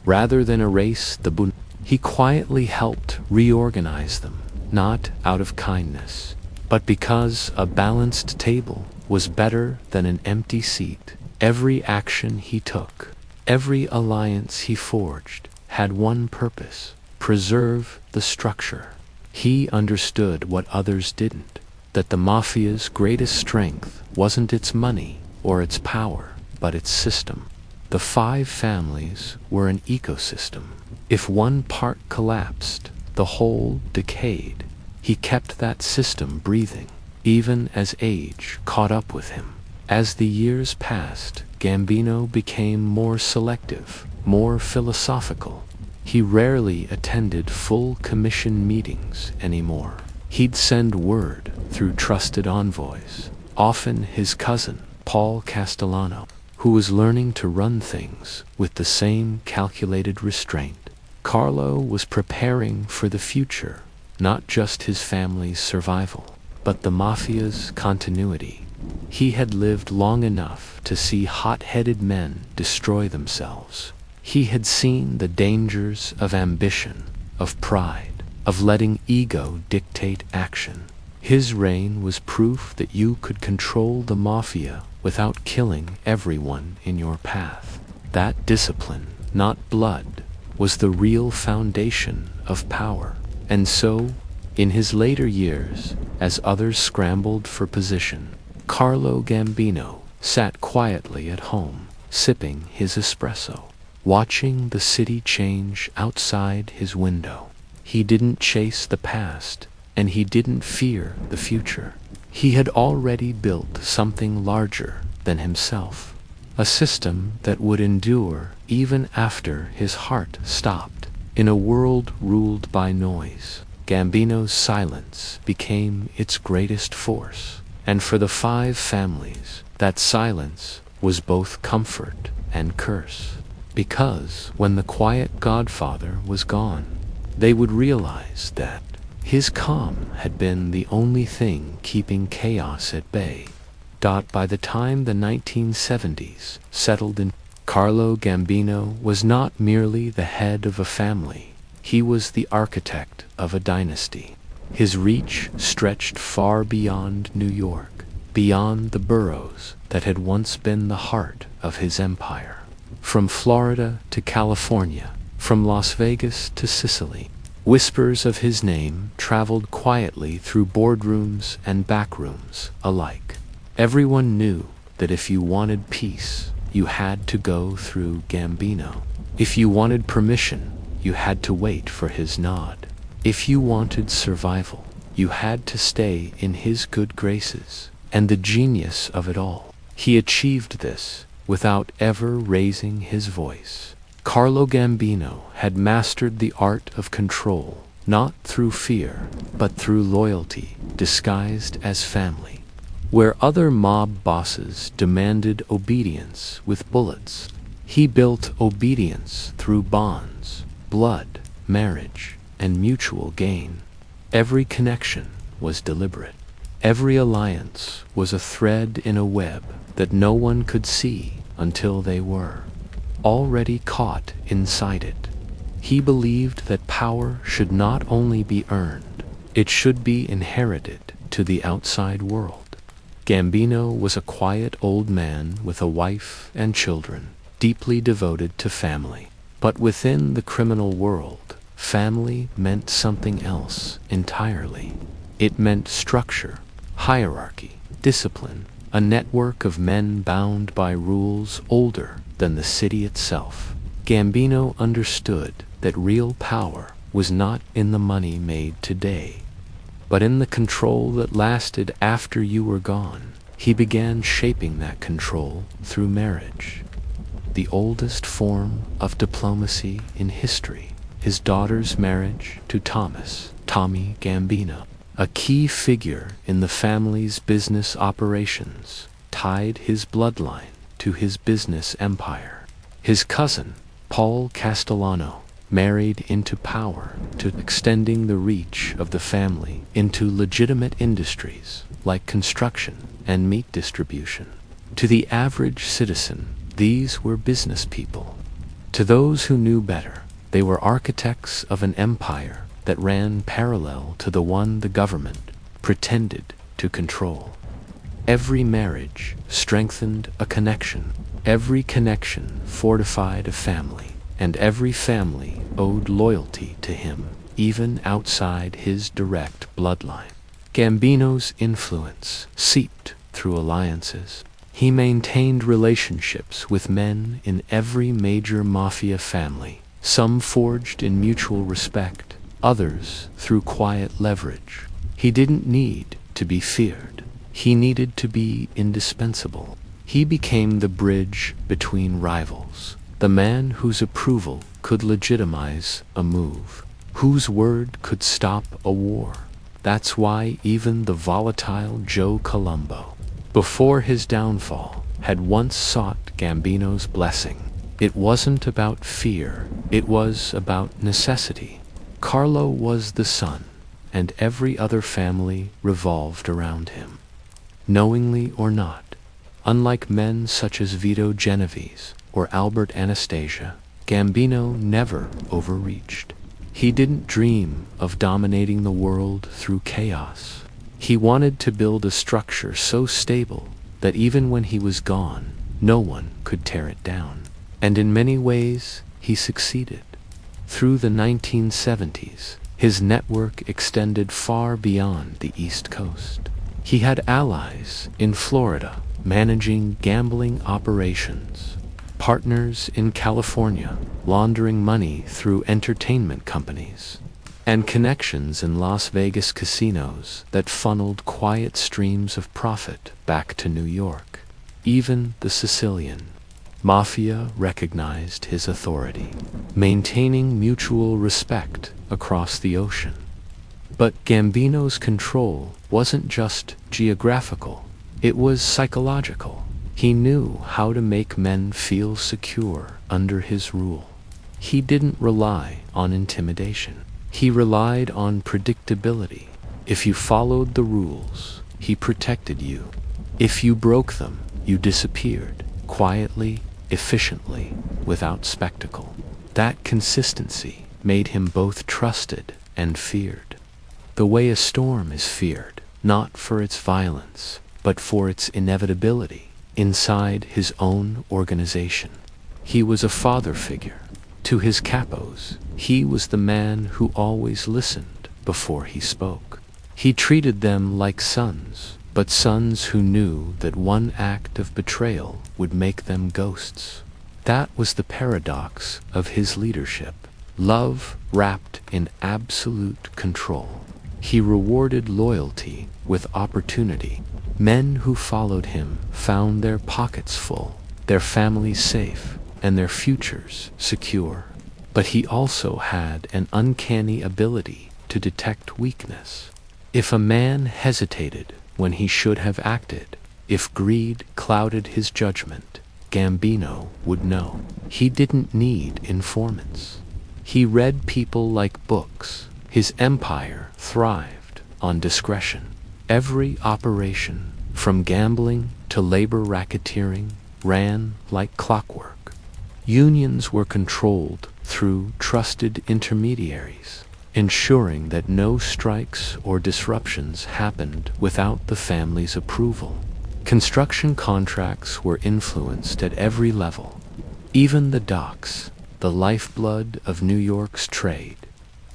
Rather than erase the Bonanno, he quietly helped reorganize them, not out of kindness, but because a balanced table was better than an empty seat. Every action he took, every alliance he forged, had one purpose: preserve the structure. He understood what others didn't, that the Mafia's greatest strength wasn't its money or its power, but its system. The 5 families were an ecosystem. If one part collapsed, the whole decayed. He kept that system breathing, even as age caught up with him. As the years passed, Gambino became more selective, more philosophical. He rarely attended full commission meetings anymore. He'd send word through trusted envoys, often his cousin, Paul Castellano, who was learning to run things with the same calculated restraint. Carlo was preparing for the future, not just his family's survival, but the mafia's continuity. He had lived long enough to see hot-headed men destroy themselves. He had seen the dangers of ambition, of pride, of letting ego dictate action. His reign was proof that you could control the mafia without killing everyone in your path. That discipline, not blood, was the real foundation of power. And so, in his later years, as others scrambled for position, Carlo Gambino sat quietly at home, sipping his espresso, watching the city change outside his window. He didn't chase the past, and he didn't fear the future. He had already built something larger than himself, a system that would endure even after his heart stopped. In a world ruled by noise, Gambino's silence became its greatest force. And for the 5 families, that silence was both comfort and curse. Because when the Quiet Godfather was gone, they would realize that his calm had been the only thing keeping chaos at bay. By the time the 1970s settled in, Carlo Gambino was not merely the head of a family, he was the architect of a dynasty. His reach stretched far beyond New York, beyond the boroughs that had once been the heart of his empire. From Florida to California, from Las Vegas to Sicily, whispers of his name traveled quietly through boardrooms and backrooms alike. Everyone knew that if you wanted peace, you had to go through Gambino. If you wanted permission, you had to wait for his nod. If you wanted survival, you had to stay in his good graces. And the genius of it all, he achieved this without ever raising his voice. Carlo Gambino had mastered the art of control, not through fear, but through loyalty, disguised as family. Where other mob bosses demanded obedience with bullets, he built obedience through bonds, blood, marriage, and mutual gain. Every connection was deliberate. Every alliance was a thread in a web that no one could see until they were already caught inside it. He believed that power should not only be earned, it should be inherited to the outside world. Gambino was a quiet old man with a wife and children, deeply devoted to family. But within the criminal world, family meant something else entirely. It meant structure, hierarchy, discipline, a network of men bound by rules older than the city itself. Gambino understood that real power was not in the money made today, but in the control that lasted after you were gone. He began shaping that control through marriage, the oldest form of diplomacy in history. His daughter's marriage to Tommy Gambino, a key figure in the family's business operations, tied his bloodline to his business empire. His cousin, Paul Castellano, married into power, to extending the reach of the family into legitimate industries like construction and meat distribution. To the average citizen, these were business people. To those who knew better, they were architects of an empire that ran parallel to the one the government pretended to control. Every marriage strengthened a connection. Every connection fortified a family. And every family owed loyalty to him, even outside his direct bloodline. Gambino's influence seeped through alliances. He maintained relationships with men in every major mafia family, some forged in mutual respect, others through quiet leverage. He didn't need to be feared. He needed to be indispensable. He became the bridge between rivals, the man whose approval could legitimize a move, whose word could stop a war. That's why even the volatile Joe Colombo, before his downfall, had once sought Gambino's blessing. It wasn't about fear, it was about necessity. Carlo was the son, and every other family revolved around him. Knowingly or not, unlike men such as Vito Genovese or Albert Anastasia, Gambino never overreached. He didn't dream of dominating the world through chaos. He wanted to build a structure so stable that even when he was gone, no one could tear it down. And in many ways, he succeeded. Through the 1970s, his network extended far beyond the East Coast. He had allies in Florida managing gambling operations, partners in California laundering money through entertainment companies, and connections in Las Vegas casinos that funneled quiet streams of profit back to New York. Even the Sicilian Mafia recognized his authority, maintaining mutual respect across the ocean. But Gambino's control wasn't just geographical, it was psychological. He knew how to make men feel secure under his rule. He didn't rely on intimidation. He relied on predictability. If you followed the rules, he protected you. If you broke them, you disappeared, quietly, efficiently, without spectacle. That consistency made him both trusted and feared. The way a storm is feared, not for its violence, but for its inevitability. Inside his own organization, he was a father figure. To his capos, he was the man who always listened before he spoke. He treated them like sons, but sons who knew that one act of betrayal would make them ghosts. That was the paradox of his leadership. Love wrapped in absolute control. He rewarded loyalty with opportunity. Men who followed him found their pockets full, their families safe, and their futures secure. But he also had an uncanny ability to detect weakness. If a man hesitated when he should have acted, if greed clouded his judgment, Gambino would know. He didn't need informants. He read people like books. His empire thrived on discretion. Every operation, from gambling to labor racketeering, ran like clockwork. Unions were controlled through trusted intermediaries, ensuring that no strikes or disruptions happened without the family's approval. Construction contracts were influenced at every level. Even the docks, the lifeblood of New York's trade,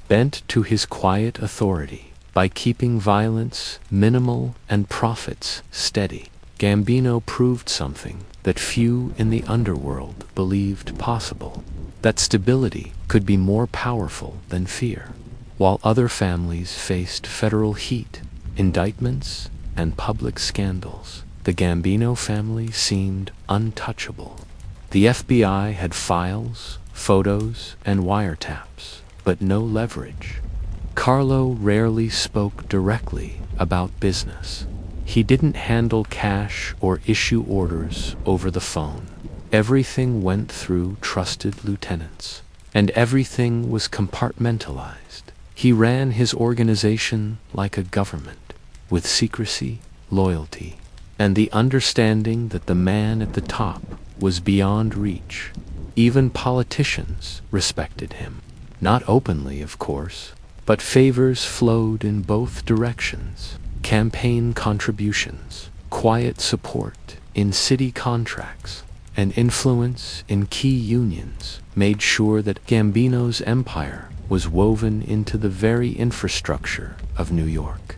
bent to his quiet authority. By keeping violence minimal and profits steady, Gambino proved something that few in the underworld believed possible, that stability could be more powerful than fear. While other families faced federal heat, indictments, and public scandals, the Gambino family seemed untouchable. The FBI had files, photos, and wiretaps, but no leverage. Carlo rarely spoke directly about business. He didn't handle cash or issue orders over the phone. Everything went through trusted lieutenants, and everything was compartmentalized. He ran his organization like a government, with secrecy, loyalty, and the understanding that the man at the top was beyond reach. Even politicians respected him. Not openly, of course, but favors flowed in both directions. Campaign contributions, quiet support in city contracts, and influence in key unions made sure that Gambino's empire was woven into the very infrastructure of New York.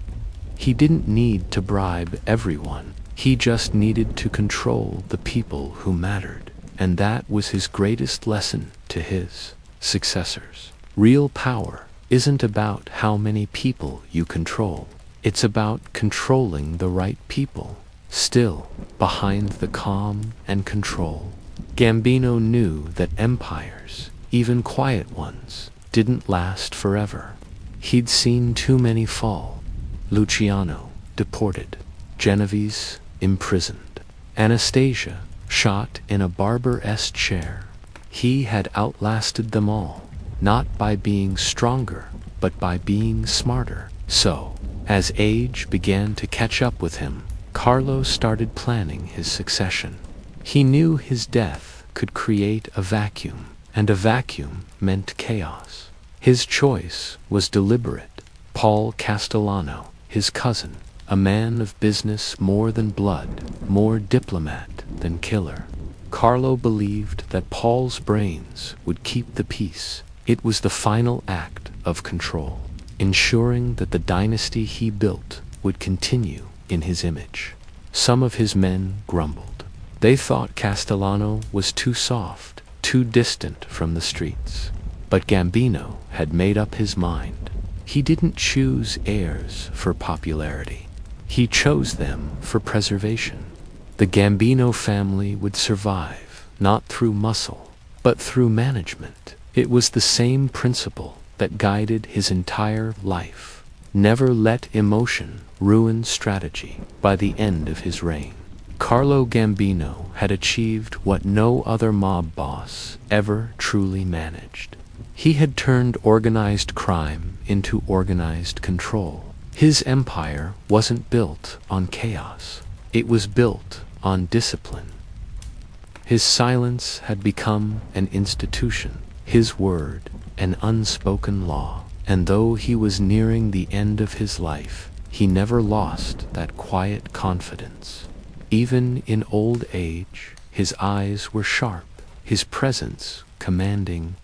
He didn't need to bribe everyone. He just needed to control the people who mattered. And that was his greatest lesson to his successors. Real power isn't about how many people you control. It's about controlling the right people. Still, behind the calm and control, Gambino knew that empires, even quiet ones, didn't last forever. He'd seen too many fall, Luciano, deported. Genovese, imprisoned. Anastasia, shot in a barber-esque chair. He had outlasted them all, not by being stronger, but by being smarter. So, as age began to catch up with him, Carlo started planning his succession. He knew his death could create a vacuum, and a vacuum meant chaos. His choice was deliberate. Paul Castellano, his cousin, a man of business more than blood, more diplomat than killer. Carlo believed that Paul's brains would keep the peace. It was the final act of control, ensuring that the dynasty he built would continue in his image. Some of his men grumbled. They thought Castellano was too soft, too distant from the streets. But Gambino had made up his mind. He didn't choose heirs for popularity. He chose them for preservation. The Gambino family would survive, not through muscle, but through management. It was the same principle that guided his entire life. Never let emotion ruin strategy. By the end of his reign, Carlo Gambino had achieved what no other mob boss ever truly managed. He had turned organized crime into organized control. His empire wasn't built on chaos. It was built on discipline. His silence had become an institution, his word an unspoken law. And though he was nearing the end of his life, he never lost that quiet confidence. Even in old age, his eyes were sharp, his presence commanding.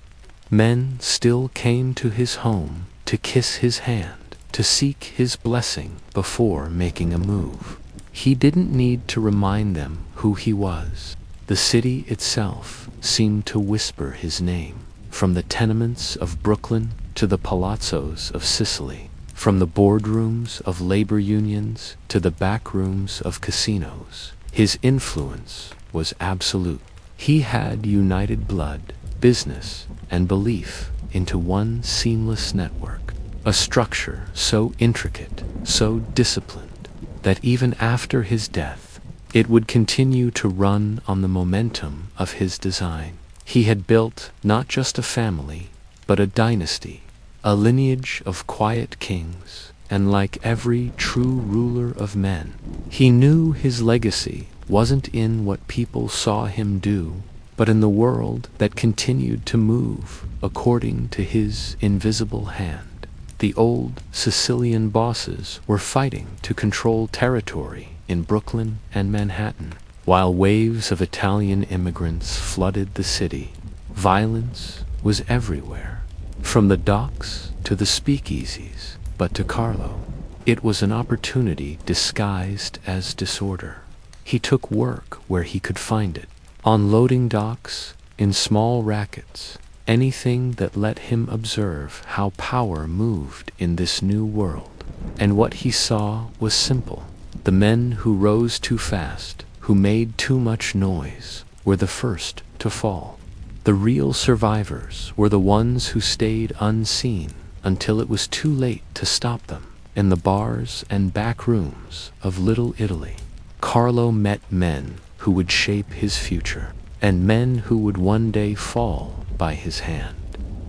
Men still came to his home to kiss his hand, to seek his blessing before making a move. He didn't need to remind them who he was. The city itself seemed to whisper his name. From the tenements of Brooklyn to the palazzos of Sicily, from the boardrooms of labor unions to the back rooms of casinos, his influence was absolute. He had united blood, business, and belief into one seamless network, a structure so intricate, so disciplined, that even after his death, it would continue to run on the momentum of his design. He had built not just a family, but a dynasty, a lineage of quiet kings, and like every true ruler of men, he knew his legacy wasn't in what people saw him do, but in the world that continued to move according to his invisible hand. The old Sicilian bosses were fighting to control territory in Brooklyn and Manhattan, while waves of Italian immigrants flooded the city. Violence was everywhere, from the docks to the speakeasies. But to Carlo, it was an opportunity disguised as disorder. He took work where he could find it, on loading docks, in small rackets, anything that let him observe how power moved in this new world. And what he saw was simple. The men who rose too fast, who made too much noise, were the first to fall. The real survivors were the ones who stayed unseen until it was too late to stop them. In the bars and back rooms of Little Italy, Carlo met men who would shape his future, and men who would one day fall by his hand.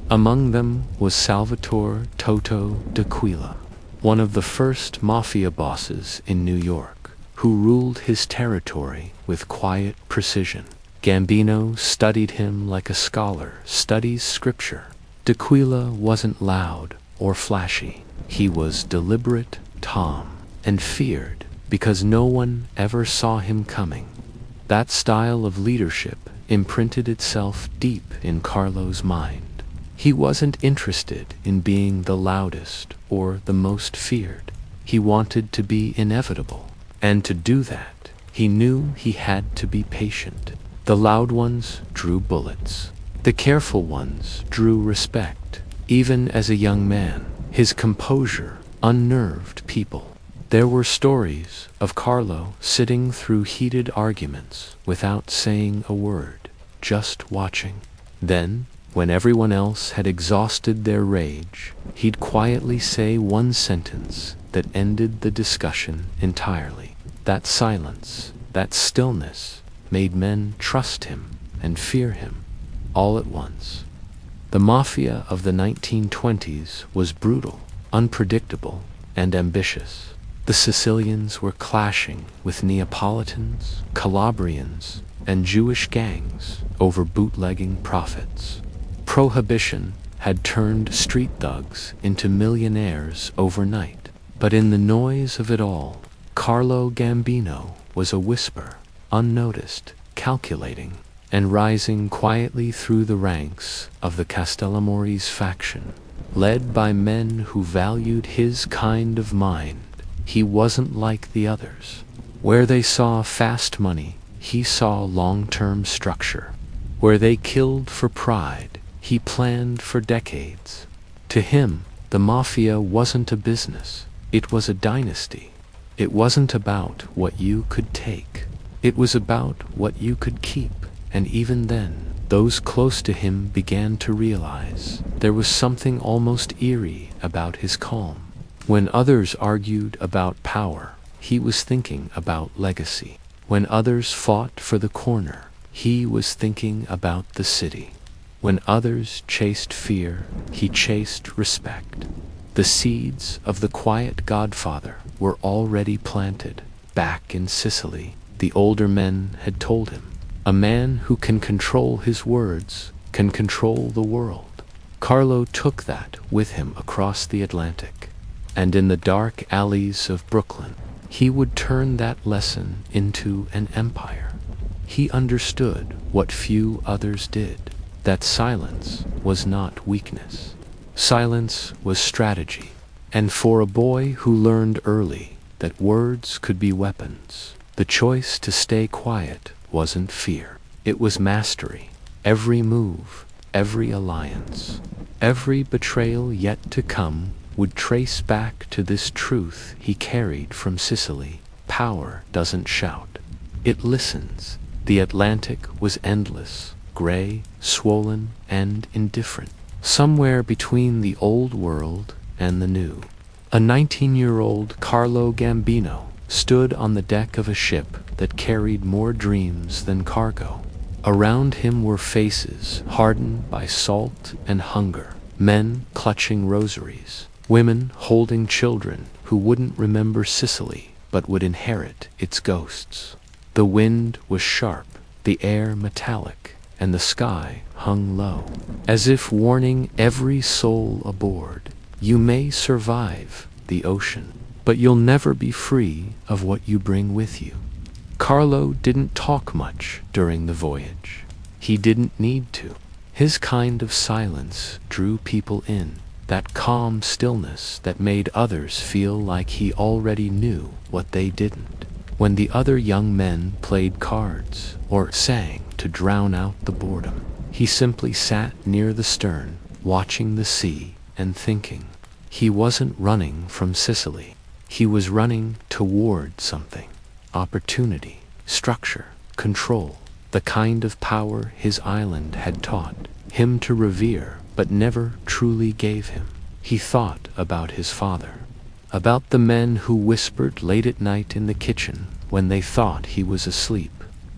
Among them was Salvatore Toto d'Aquila, one of the first mafia bosses in New York, who ruled his territory with quiet precision. Gambino studied him like a scholar studies scripture. D'Aquila wasn't loud or flashy. He was deliberate, calm, and feared because no one ever saw him coming. That style of leadership imprinted itself deep in Carlo's mind. He wasn't interested in being the loudest or the most feared. He wanted to be inevitable. And to do that, he knew he had to be patient. The loud ones drew bullets. The careful ones drew respect. Even as a young man, his composure unnerved people. There were stories of Carlo sitting through heated arguments without saying a word, just watching. Then, When everyone else had exhausted their rage, he'd quietly say one sentence that ended the discussion entirely. That silence, that stillness, made men trust him and fear him, all at once. The Mafia of the 1920s was brutal, unpredictable, and ambitious. The Sicilians were clashing with Neapolitans, Calabrians, and Jewish gangs over bootlegging profits. Prohibition had turned street thugs into millionaires overnight. But in the noise of it all, Carlo Gambino was a whisper, unnoticed, calculating, and rising quietly through the ranks of the Castellammarese faction. Led by men who valued his kind of mind, he wasn't like the others. Where they saw fast money, he saw long-term structure. Where they killed for pride, he planned for decades. To him, the Mafia wasn't a business, it was a dynasty. It wasn't about what you could take, it was about what you could keep. And even then, those close to him began to realize there was something almost eerie about his calm. When others argued about power, he was thinking about legacy. When others fought for the corner, he was thinking about the city. When others chased fear, he chased respect. The seeds of the Quiet Godfather were already planted. Back in Sicily, the older men had told him, a man who can control his words can control the world. Carlo took that with him across the Atlantic, and in the dark alleys of Brooklyn, he would turn that lesson into an empire. He understood what few others did, that silence was not weakness. Silence was strategy, and for a boy who learned early that words could be weapons, the choice to stay quiet wasn't fear, it was mastery. Every move, every alliance, every betrayal yet to come would trace back to this truth he carried from Sicily. Power doesn't shout, it listens. The Atlantic was endless, gray, swollen, and indifferent, somewhere between the old world and the new. A 19-year-old Carlo Gambino stood on the deck of a ship that carried more dreams than cargo. Around him were faces hardened by salt and hunger, men clutching rosaries, women holding children who wouldn't remember Sicily but would inherit its ghosts. The wind was sharp, the air metallic, and the sky hung low, as if warning every soul aboard, you may survive the ocean, but you'll never be free of what you bring with you. Carlo didn't talk much during the voyage. He didn't need to. His kind of silence drew people in, that calm stillness that made others feel like he already knew what they didn't. When the other young men played cards or sang to drown out the boredom, he simply sat near the stern, watching the sea and thinking. He wasn't running from Sicily. He was running toward something. Opportunity, structure, control, the kind of power his island had taught him to revere but never truly gave him. He thought about his father, about the men who whispered late at night in the kitchen when they thought he was asleep.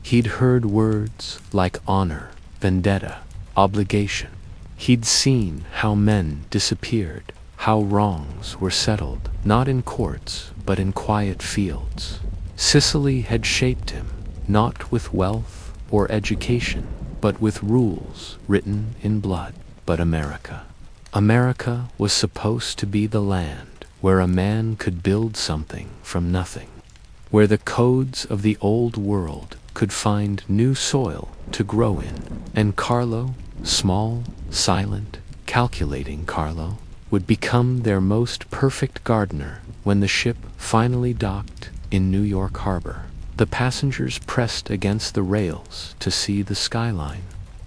He'd heard words like honor, vendetta, obligation. He'd seen how men disappeared, how wrongs were settled, not in courts, but in quiet fields. Sicily had shaped him, not with wealth or education, but with rules written in blood. But America was supposed to be the land where a man could build something from nothing, where the codes of the old world could find new soil to grow in. And Carlo, small, silent, calculating Carlo, would become their most perfect gardener. When the ship finally docked in New York Harbor, the passengers pressed against the rails to see the skyline.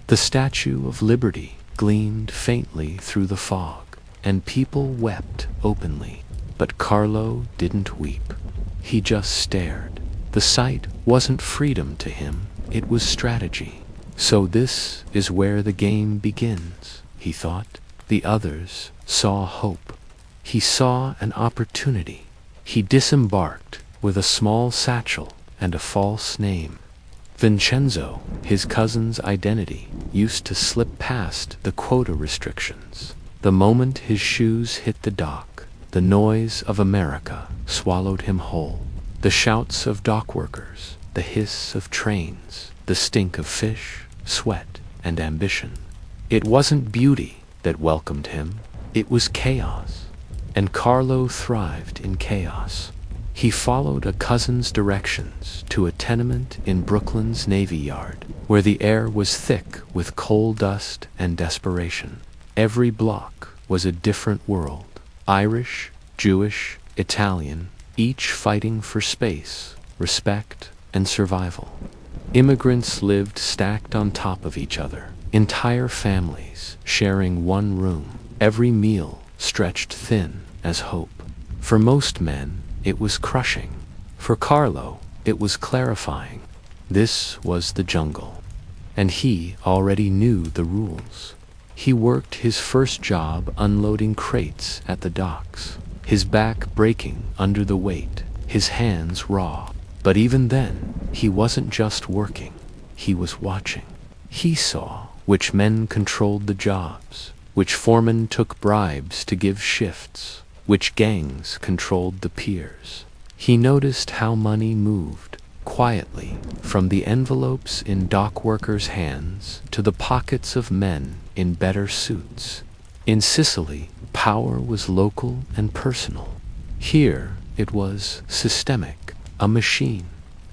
The Statue of Liberty gleamed faintly through the fog, and people wept openly. But Carlo didn't weep. He just stared. The sight wasn't freedom to him, it was strategy. So this is where the game begins, he thought. The others saw hope. He saw an opportunity. He disembarked with a small satchel and a false name. Vincenzo, his cousin's identity, used to slip past the quota restrictions. The moment his shoes hit the dock, the noise of America swallowed him whole. The shouts of dock workers, the hiss of trains, the stink of fish, sweat, and ambition. It wasn't beauty that welcomed him, it was chaos. And Carlo thrived in chaos. He followed a cousin's directions to a tenement in Brooklyn's Navy Yard, where the air was thick with coal dust and desperation. Every block was a different world. Irish, Jewish, Italian, each fighting for space, respect, and survival. Immigrants lived stacked on top of each other, entire families sharing one room, every meal stretched thin as hope. For most men, it was crushing. For Carlo, it was clarifying. This was the jungle, and he already knew the rules. He worked his first job unloading crates at the docks, his back breaking under the weight, his hands raw. But even then, he wasn't just working, he was watching. He saw which men controlled the jobs, which foremen took bribes to give shifts, which gangs controlled the piers. He noticed how money moved, quietly, from the envelopes in dock workers' hands to the pockets of men in better suits. In Sicily, power was local and personal. Here, it was systemic, a machine.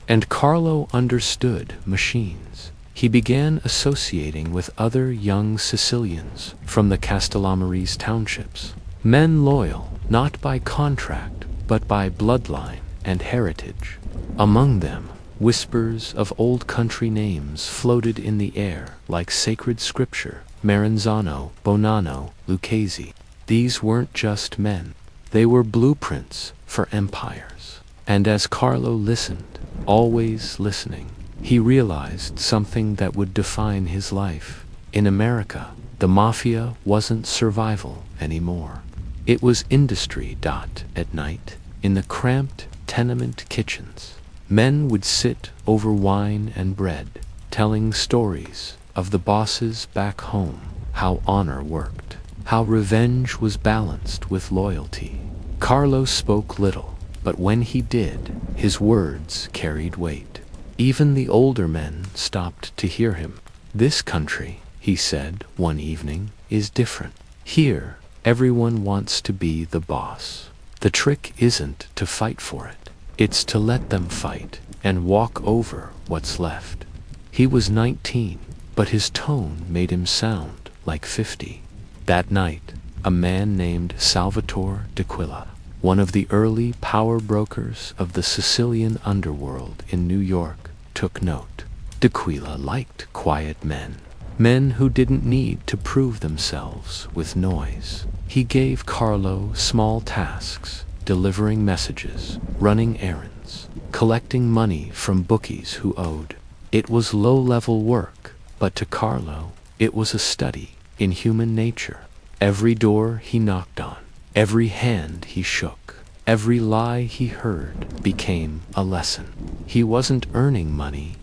And Carlo understood machines. He began associating with other young Sicilians from the Castellammarese townships. Men loyal, not by contract, but by bloodline and heritage. Among them, whispers of old country names floated in the air like sacred scripture. Maranzano, Bonanno, Lucchese. These weren't just men. They were blueprints for empires. And as Carlo listened, always listening, he realized something that would define his life. In America, the mafia wasn't survival anymore. It was industry. At night, in the cramped tenement kitchens, men would sit over wine and bread, telling stories of the bosses back home, how honor worked, how revenge was balanced with loyalty. Carlo spoke little, but when he did, his words carried weight. Even the older men stopped to hear him. This country, he said one evening, is different. Here, everyone wants to be the boss. The trick isn't to fight for it. It's to let them fight and walk over what's left. He was 19, but his tone made him sound like 50. That night, a man named Salvatore D'Aquila, one of the early power brokers of the Sicilian underworld in New York, took note. D'Aquila liked quiet men, men who didn't need to prove themselves with noise. He gave Carlo small tasks, delivering messages, running errands, collecting money from bookies who owed. It was low-level work, but to Carlo, it was a study in human nature. Every door he knocked on, every hand he shook, every lie he heard became a lesson. He wasn't earning money,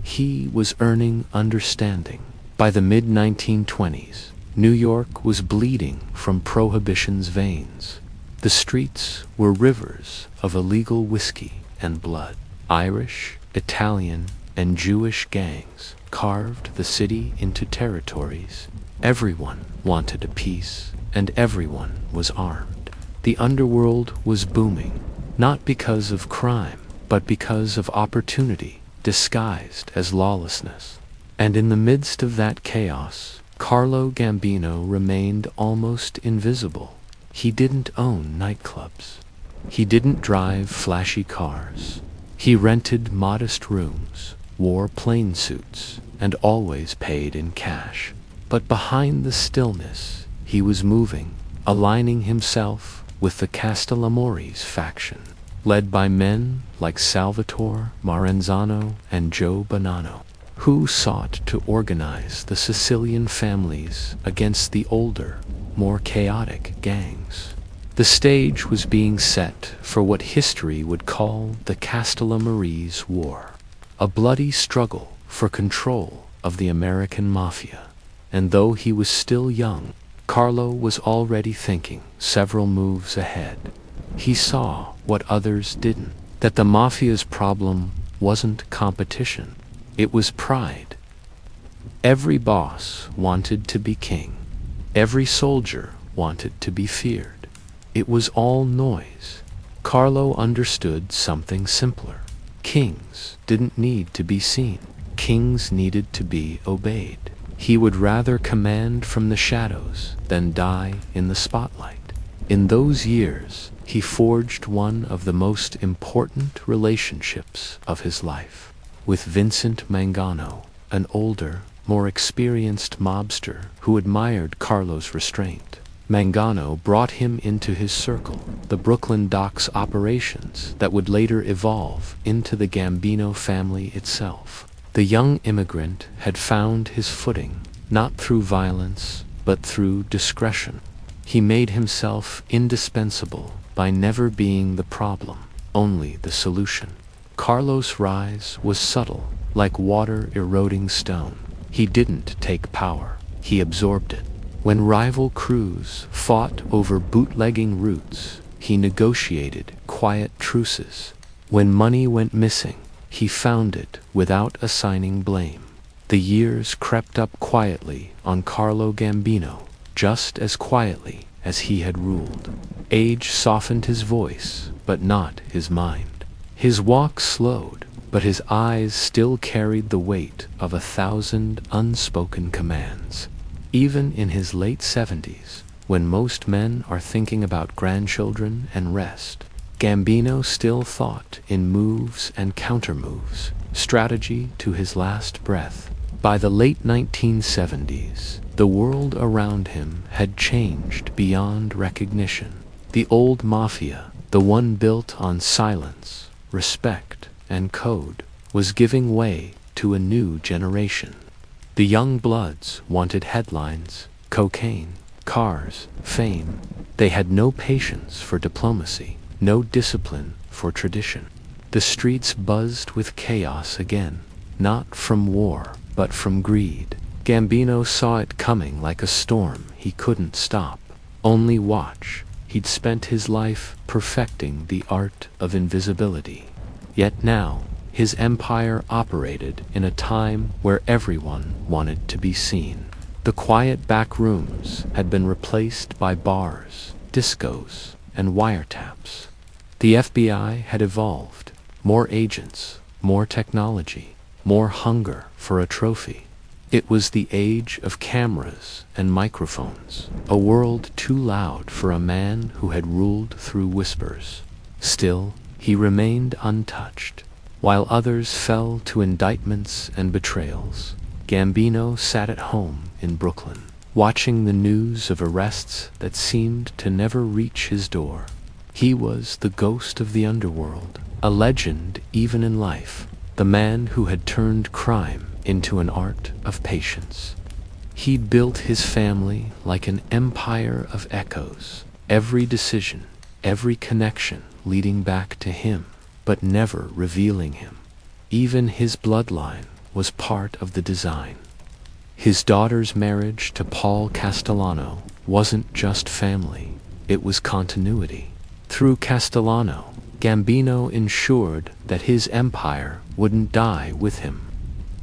he was earning understanding. By the mid-1920s, New York was bleeding from Prohibition's veins. The streets were rivers of illegal whiskey and blood. Irish, Italian, and Jewish gangs carved the city into territories. Everyone wanted a piece, and everyone was armed. The underworld was booming, not because of crime, but because of opportunity disguised as lawlessness. And in the midst of that chaos, Carlo Gambino remained almost invisible. He didn't own nightclubs. He didn't drive flashy cars. He rented modest rooms, wore plain suits, and always paid in cash. But behind the stillness, he was moving, aligning himself with the Castellammarese faction, led by men like Salvatore Maranzano and Joe Bonanno, who sought to organize the Sicilian families against the older, more chaotic gangs. The stage was being set for what history would call the Castellammarese War, a bloody struggle for control of the American Mafia. And though he was still young, Carlo was already thinking several moves ahead. He saw what others didn't, that the Mafia's problem wasn't competition, it was pride. Every boss wanted to be king. Every soldier wanted to be feared. It was all noise. Carlo understood something simpler. Kings didn't need to be seen. Kings needed to be obeyed. He would rather command from the shadows than die in the spotlight. In those years, he forged one of the most important relationships of his life with Vincent Mangano, an older, more experienced mobster who admired Carlo's restraint. Mangano brought him into his circle, the Brooklyn docks operations that would later evolve into the Gambino family itself. The young immigrant had found his footing, not through violence, but through discretion. He made himself indispensable by never being the problem, only the solution. Carlo's rise was subtle, like water eroding stone. He didn't take power, he absorbed it. When rival crews fought over bootlegging routes, he negotiated quiet truces. When money went missing, he found it without assigning blame. The years crept up quietly on Carlo Gambino, just as quietly as he had ruled. Age softened his voice, but not his mind. His walk slowed, but his eyes still carried the weight of 1,000 unspoken commands. Even in his late 70s, when most men are thinking about grandchildren and rest, Gambino still thought in moves and countermoves, strategy to his last breath. By the late 1970s, the world around him had changed beyond recognition. The old mafia, the one built on silence, respect, and code, was giving way to a new generation. The young bloods wanted headlines, cocaine, cars, fame. They had no patience for diplomacy, no discipline for tradition. The streets buzzed with chaos again, not from war, but from greed. Gambino saw it coming like a storm he couldn't stop, only watch. He'd spent his life perfecting the art of invisibility. Yet now, his empire operated in a time where everyone wanted to be seen. The quiet back rooms had been replaced by bars, discos, and wiretaps. The FBI had evolved. More agents, more technology, more hunger for a trophy. It was the age of cameras and microphones, a world too loud for a man who had ruled through whispers. Still, he remained untouched. While others fell to indictments and betrayals, Gambino sat at home in Brooklyn, watching the news of arrests that seemed to never reach his door. He was the ghost of the underworld, a legend even in life, the man who had turned crime into an art of patience. He'd built his family like an empire of echoes, every decision, every connection leading back to him, but never revealing him. Even his bloodline was part of the design. His daughter's marriage to Paul Castellano wasn't just family, it was continuity. Through Castellano, Gambino ensured that his empire wouldn't die with him.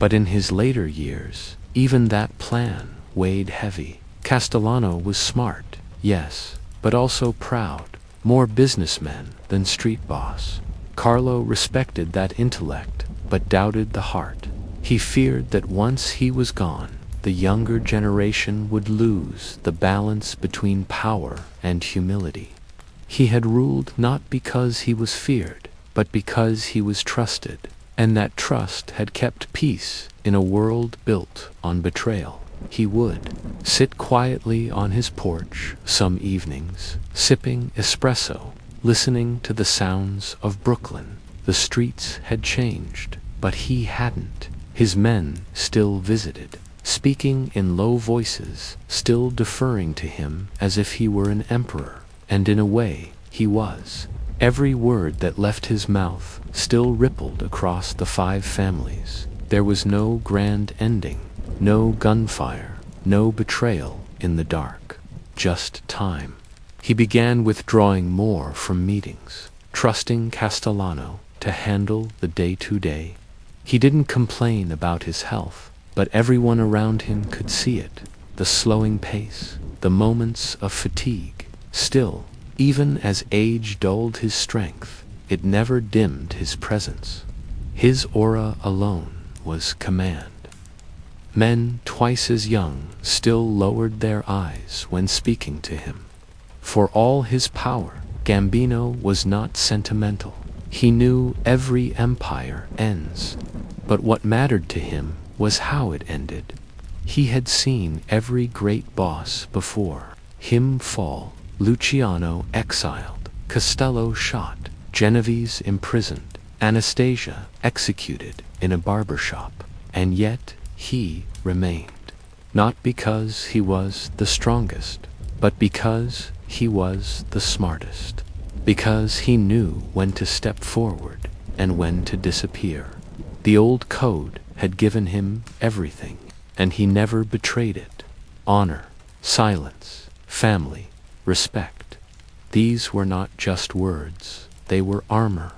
But in his later years, even that plan weighed heavy. Castellano was smart, yes, but also proud, more businessman than street boss. Carlo respected that intellect, but doubted the heart. He feared that once he was gone, the younger generation would lose the balance between power and humility. He had ruled not because he was feared, but because he was trusted, and that trust had kept peace in a world built on betrayal. He would sit quietly on his porch some evenings, sipping espresso, listening to the sounds of Brooklyn. The streets had changed, but he hadn't. His men still visited, speaking in low voices, still deferring to him as if he were an emperor, and in a way, he was. Every word that left his mouth still rippled across the 5 families. There was no grand ending, no gunfire, no betrayal in the dark, just time. He began withdrawing more from meetings, trusting Castellano to handle the day-to-day. He didn't complain about his health, but everyone around him could see it, the slowing pace, the moments of fatigue. Still, even as age dulled his strength, it never dimmed his presence. His aura alone was command. Men twice as young still lowered their eyes when speaking to him. For all his power, Gambino was not sentimental. He knew every empire ends, but what mattered to him was how it ended. He had seen every great boss before him fall, Luciano exiled, Costello shot, Genovese imprisoned, Anastasia executed in a barbershop, and yet he remained. Not because he was the strongest, but because he was the smartest. Because he knew when to step forward and when to disappear. The old code had given him everything, and he never betrayed it. Honor, silence, family, respect. These were not just words, they were armor.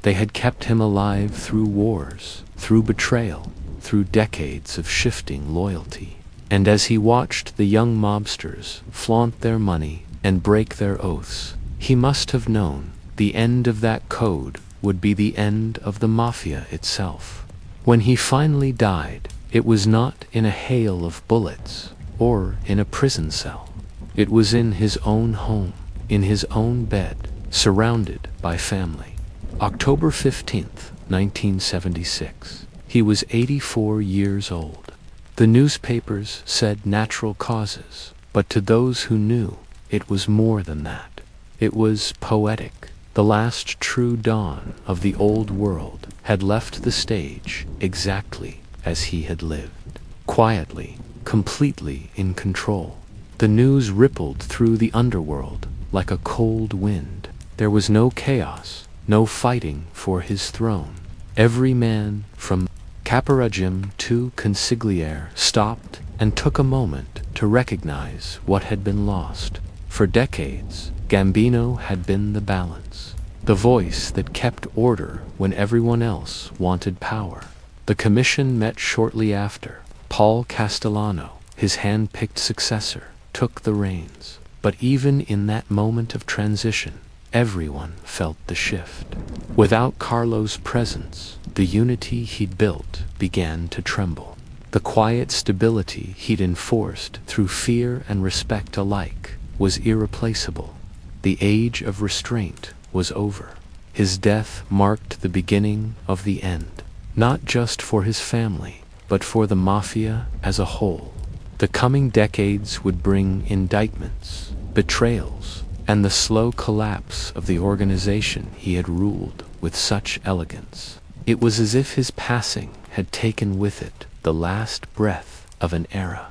They had kept him alive through wars, through betrayal, through decades of shifting loyalty. And as he watched the young mobsters flaunt their money and break their oaths, he must have known the end of that code would be the end of the Mafia itself. When he finally died, it was not in a hail of bullets or in a prison cell. It was in his own home, in his own bed, surrounded by family. October 15th, 1976. He was 84 years old. The newspapers said natural causes, but to those who knew, it was more than that. It was poetic. The last true dawn of the old world had left the stage exactly as he had lived. Quietly, completely in control. The news rippled through the underworld like a cold wind. There was no chaos, no fighting for his throne. Every man from Caparagim to Consigliere stopped and took a moment to recognize what had been lost. For decades, Gambino had been the balance, the voice that kept order when everyone else wanted power. The commission met shortly after. Paul Castellano, his hand-picked successor, took the reins. But even in that moment of transition, everyone felt the shift. Without Carlo's presence, the unity he'd built began to tremble. The quiet stability he'd enforced through fear and respect alike was irreplaceable. The age of restraint was over. His death marked the beginning of the end, not just for his family, but for the Mafia as a whole. The coming decades would bring indictments, betrayals, and the slow collapse of the organization he had ruled with such elegance. It was as if his passing had taken with it the last breath of an era.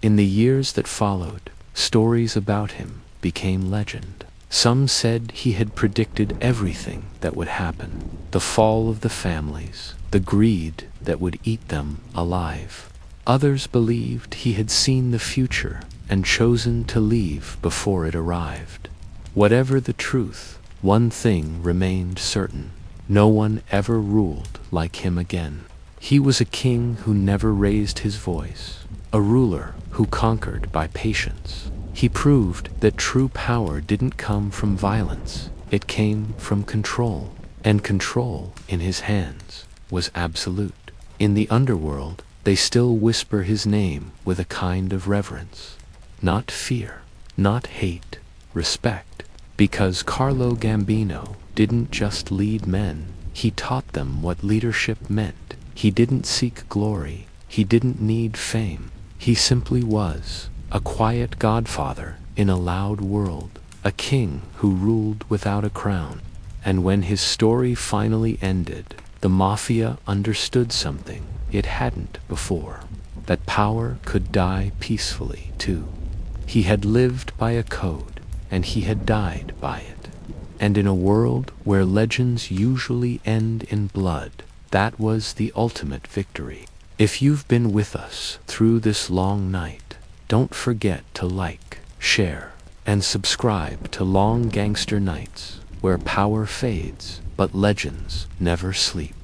In the years that followed, stories about him became legend. Some said he had predicted everything that would happen, the fall of the families, the greed that would eat them alive. Others believed he had seen the future and chosen to leave before it arrived. Whatever the truth, one thing remained certain. No one ever ruled like him again. He was a king who never raised his voice, a ruler who conquered by patience. He proved that true power didn't come from violence, it came from control, and control in his hands was absolute. In the underworld, they still whisper his name with a kind of reverence. Not fear, not hate, respect. Because Carlo Gambino didn't just lead men, he taught them what leadership meant. He didn't seek glory, he didn't need fame. He simply was a quiet godfather in a loud world, a king who ruled without a crown. And when his story finally ended, The Mafia understood something it hadn't before, that power could die peacefully, too. He had lived by a code, and he had died by it. And in a world where legends usually end in blood, that was the ultimate victory. If you've been with us through this long night, don't forget to like, share, and subscribe to Long Gangster Nights, where power fades, but legends never sleep.